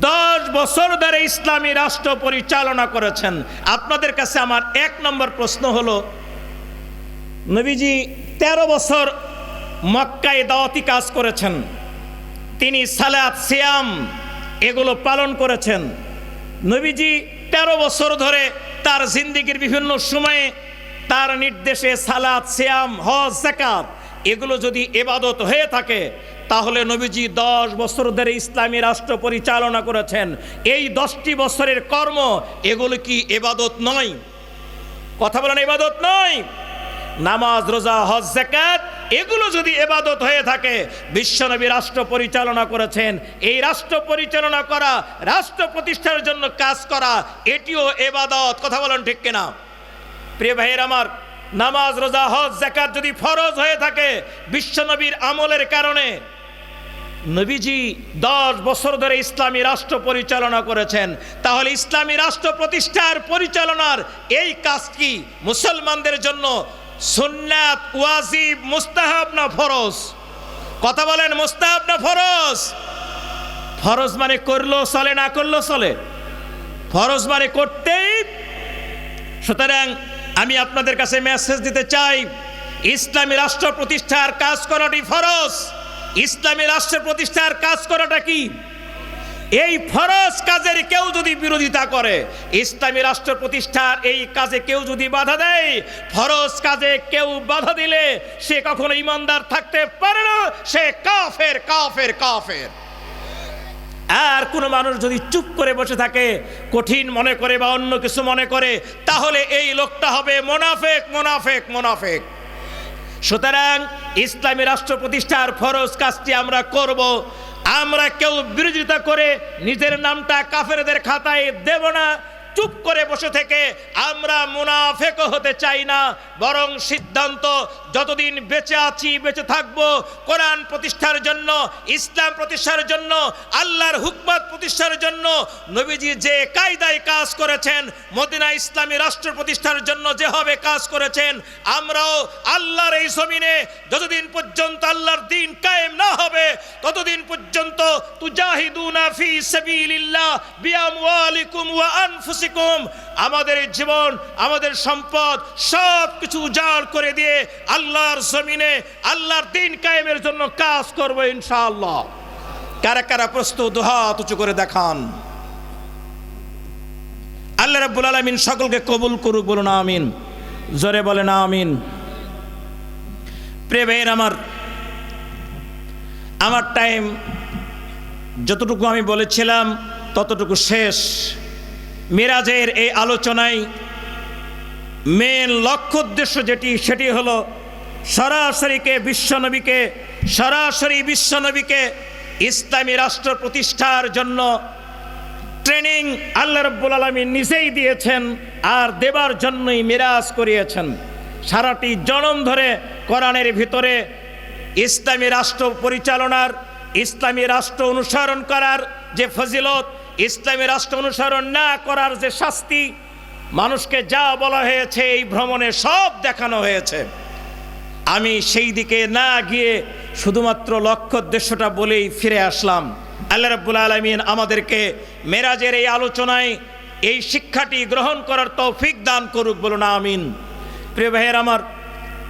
10 বছর ধরে ইসলামী রাষ্ট্র পরিচালনা করেছেন। আপনাদের কাছে আমার 1 নম্বর প্রশ্ন হলো, নবীজি 13 বছর মক্কায় দাওয়াতি কাজ করেছেন, তিনি সালাত, সিয়াম এগুলো পালন করেছেন। নবীজি 13 বছর ধরে তার জিন্দেগির বিভিন্ন সময়ে তার নির্দেশে সালাত, সিয়াম, হজ, যাকাত এগুলো যদি ইবাদত হয়ে থাকে, তাহলে নবীজি 10 বছর ধরে ইসলামী রাষ্ট্র পরিচালনা করেছেন। এই 10টি বছরের কর্ম এগুলো কি ইবাদত নয়? কথা বলেন, ইবাদত নয়? নামাজ, রোজা, হজ, যাকাত এগুলো যদি ইবাদত হয়ে থাকে, বিশ্বনবী রাষ্ট্র পরিচালনা করেছেন, এই রাষ্ট্র পরিচালনা করা, রাষ্ট্র প্রতিষ্ঠার জন্য কাজ করা, এটিও ইবাদত। কথা বলেন ঠিক কিনা? প্রিয় ভাইয়ের আমার, নামাজ, রোজা, হজ, যাকাত যদি ফরজ হয়ে থাকে বিশ্বনবীর আমলের কারণে, নবীজি 10 বছর ধরে ইসলামী রাষ্ট্র পরিচালনা করেছেন, তাহলে ইসলামী রাষ্ট্র প্রতিষ্ঠার পরিচালনার এই কাজ কি মুসলমানদের জন্য সুন্নাত, ওয়াজিব, মুস্তাহাব না ফরজ? কথা বলেন, মুস্তাহাব না ফরজ? ফরজ মানে করলেও চলে, না করলেও চলে। ফরজ মানে করতেই। সুতরাং আমি আপনাদের কাছে মেসেজ দিতে চাই, ইসলামী রাষ্ট্র প্রতিষ্ঠার কাজ করাটি ফরজ। ইসলামী রাষ্ট্র প্রতিষ্ঠার কাজ করাটা কি? এই ফরজ কাজের কেউ যদি বিরোধিতা করে, ইসলামী রাষ্ট্র প্রতিষ্ঠার এই কাজে কেউ যদি বাধা দেয়, ফরজ কাজে কেউ বাধা দিলে সে কখনো ইমানদার থাকতে পারে না, সে কাফের কাফের কাফের। আর কোনো মানুষ যদি চুপ করে বসে থাকে, কঠিন মনে করে বা অন্য কিছু মনে করে, তাহলে এই লোকটা হবে মুনাফিক মুনাফিক মুনাফিক। সুতরাং ইসলামী রাষ্ট্র প্রতিষ্ঠার ফরজ কাজটি আমরা করব। আমরা কেউ বিরোধিতা করে নিজের নামটা কাফেরদের খাতায় দেব না। চুপ করে বসে থেকে আমরা মুনাফিক হতে চাই না, বরং সিদ্ধান্ত যতদিন বেঁচে আছি বেঁচে থাকব কোরআন প্রতিষ্ঠার জন্য, ইসলাম প্রতিষ্ঠার জন্য, আল্লাহর হুকমত প্রতিষ্ঠার জন্য। নবীজি যে কায়দায় কাজ করেছেন, মদিনা ইসলামী রাষ্ট্র প্রতিষ্ঠার জন্য যেভাবে কাজ করেছেন, আমরাও আল্লাহর এই জমিনে যতদিন পর্যন্ত আল্লাহর দ্বীন কায়েম না হবে ততদিন পর্যন্ত তুজাহিদুনা ফি সাবিলিল্লাহ বিআমওয়ালিকুম ওয়া আনফুসিকুম, আমাদের জীবন আমাদের সম্পদ সব কিছু উজাড় করে দিয়ে আল্লাহর জমিনে আল্লাহর দ্বীন কায়েমের জন্য কাজ করব ইনশাআল্লাহ। কারা কারা প্রস্তুত? হাত উঁচু করে দেখান। আল্লাহ রাব্বুল আলামিন সকলকে কবুল করুক, বলুন আমিন। জোরে বলেন আমিন। প্রিয় ভাইয়ের আমার টাইম যতটুকু আমি বলেছিলাম ততটুকু শেষ। মিরাজের এই আলোচনায় মেন লক্ষ্য উদ্দেশ্য সেটি হলো সরাসরি বিশ্বনবীকে ইসলামী রাষ্ট্র প্রতিষ্ঠার জন্য ট্রেনিং আল্লাহ রাব্বুল আলামিন নিজেই দিয়েছেন আর দেবার জন্যই মিরাজ করিয়েছেন। সারাটি জনম ধরে কোরআনের ভিতরে ইসলামী রাষ্ট্র পরিচালনার, ইসলামী রাষ্ট্র অনুসরণ করার যে ফজিলত, ইসলামী রাষ্ট্র অনুসরণ না করার যে শাস্তি, মানুষকে যা বলা হয়েছে এই ভ্রমণে সব দেখানো হয়েছে। আমি সেই দিকে না গিয়ে শুধুমাত্র লক্ষ্য উদ্দেশ্যটা বলেই ফিরে আসলাম। আল্লাহ রাব্বুল আলামিন আমাদেরকে মেরাজের এই আলোচনায় এই শিক্ষাটি গ্রহণ করার তৌফিক দান করুক, বলুন আমিন। প্রিয় ভাইয়ের আমার,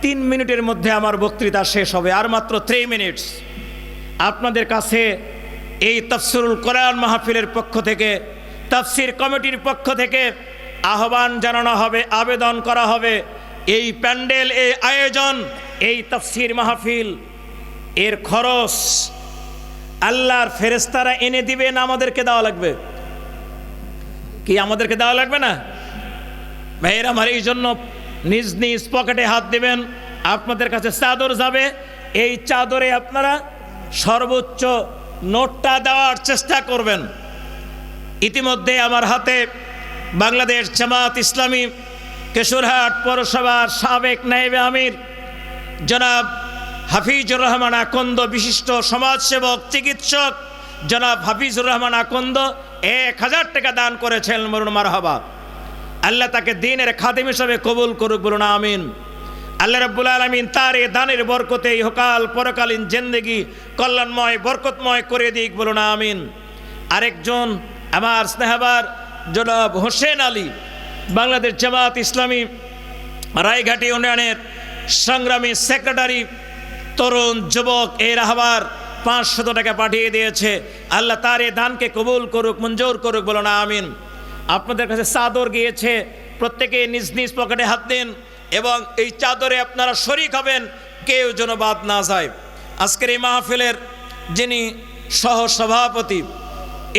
3 মিনিটের মধ্যে আমার বক্তৃতা শেষ হবে, আর মাত্র 3 মিনিটস। আপনাদের কাছে এই তাফসিরুল কোরআন মাহফিলের পক্ষ থেকে, তাফসির কমিটির পক্ষ থেকে আহ্বান জানানো হবে, আবেদন করা হবে, এই প্যান্ডেল, এই আয়োজন, এই তাফসির মাহফিল এর খরচ আল্লাহর ফেরেশতারা এনে দিবে না আমাদেরকে দেওয়া লাগবে? কি আমাদেরকে দেওয়া লাগবে না? ভাইয়ের আমার, এই জন্য নিজ নিজ পকেটে হাত দিবেন। আপনাদের কাছে চাদর যাবে, এই চাদরে আপনারা সর্বোচ্চ নোটটা দেওয়ার চেষ্টা করবেন। ইতিমধ্যে আমার হাতে বাংলাদেশ জামাত ইসলামী কেশরহাট পৌরসভার সাবেক নায়েবে আমির জনাব হাফিজুর রহমান আকন্দ, বিশিষ্ট সমাজসেবক চিকিৎসক জনাব হাফিজুর রহমান আকন্দ 1000 টাকা দান করেছেন। বলুন মারহাবা। আল্লাহ তাকে দ্বীনের খাদিম হিসাবে কবুল করুক, বলুন আমিন। আল্লাহ রাব্বুল আলামিন তার এই দানের বরকতে ইহকাল পরকালীন জিন্দেগি কল্যাণময় বরকতময় করে দিক, বলুন আমিন। আরেকজন আমার স্নেহাবার জনাব হোসেন আলী, বাংলাদেশ জামাত ইসলামী রায়ঘাটি ইউনিয়নের সংগ্রামী সেক্রেটারি, তরুণ যুবক, এই রাহবার 500 টাকা পাঠিয়ে দিয়েছে। আল্লাহ তার এই দানকে কবুল করুক, মঞ্জুর করুক, বলুন আমিন। আপনাদের কাছে চাদর গিয়েছে, প্রত্যেকে নিজ নিজ পকেটে হাত দিন এবং এই চাদরে আপনারা শরীক হবেন, কেউ যেন বাদ না যায়। আজকের এই মাহফিলের যিনি সহ সভাপতি,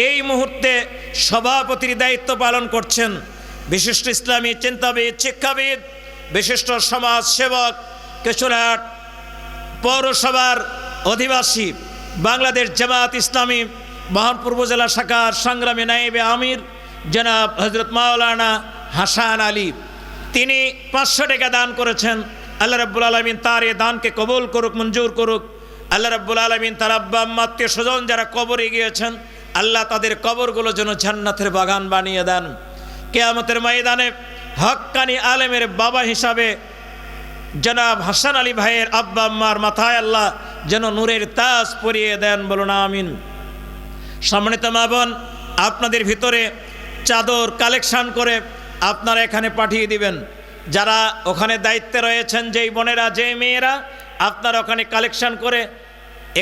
এই মুহূর্তে সভাপতির দায়িত্ব পালন করছেন বিশিষ্ট ইসলামী চিন্তাবিদ, শিক্ষাবিদ, বিশিষ্ট সমাজ সেবক, কেশরহাট পৌরসভার অধিবাসী, বাংলাদেশ জামাত ইসলামী মোহনপুর উপজেলা শাখার সংগ্রামী নায়েবে আমির জনাব হযরত মাওলানা হাসান আলী। তিনি 500 টাকা দান করেছেন। আল্লাহ রাব্বুল আলামিন তার এই দানকে কবুল করুক, মঞ্জুর করুক। আল্লাহ রাব্বুল আলামিন তার আব্বা আম্মা আত্মীয় স্বজন যারা কবরে গিয়েছেন, আল্লাহ তাদের কবরগুলো যেন জান্নাতের বাগান বানিয়ে দেন। কিয়ামতের ময়দানে হক্কানি আলেমের বাবা হিসাবে জনাব হাসান আলী ভাইয়ের আব্বা আম্মার মাথায় আল্লাহ যেন নূরের তাজ পরিয়ে দেন, বলুন আমিন। সম্মানিত মা বোন, আপনাদের ভিতরে চাদর কালেকশন করে আপনারা এখানে পাঠিয়ে দিবেন। যারা ওখানে দায়িত্বে রয়েছেন, যেই বোনেরা, যেই মেয়েরা, আপনারা ওখানে কালেকশন করে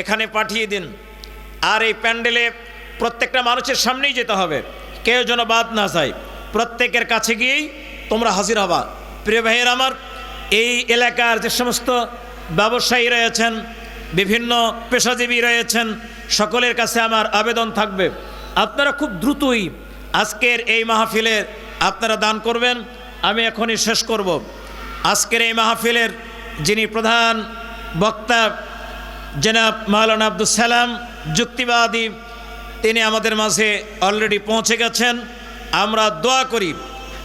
এখানে পাঠিয়ে দিন। আর এই প্যান্ডেলে প্রত্যেকটা মানুষের সামনেই যেতে হবে, কেউ যেন বাদ না যায়। প্রত্যেকের কাছে গিয়েই তোমরা হাজির হবা। প্রিয় ভাইয়ের আমার, এই এলাকার যে সমস্ত ব্যবসায়ী রয়েছেন, বিভিন্ন পেশাজীবী রয়েছেন, সকলের কাছে আমার আবেদন থাকবে, আপনারা খুব দ্রুতই আজকের এই মাহফিলের আপনারা দান করবেন। আমি এখনই শেষ করব। আজকের এই মাহফিলের যিনি প্রধান বক্তা জনাব মাওলানা আব্দুল সালাম যুক্তিবাদী, তিনি আমাদের মাঝে অলরেডি পৌঁছে গেছেন। আমরা দোয়া করি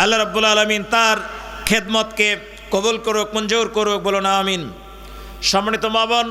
আল্লাহ রাব্বুল আলামিন তার খেদমতকে কবুল করুক, মঞ্জুর করুক, বলুন আমিন। সম্মানিত মা বোন,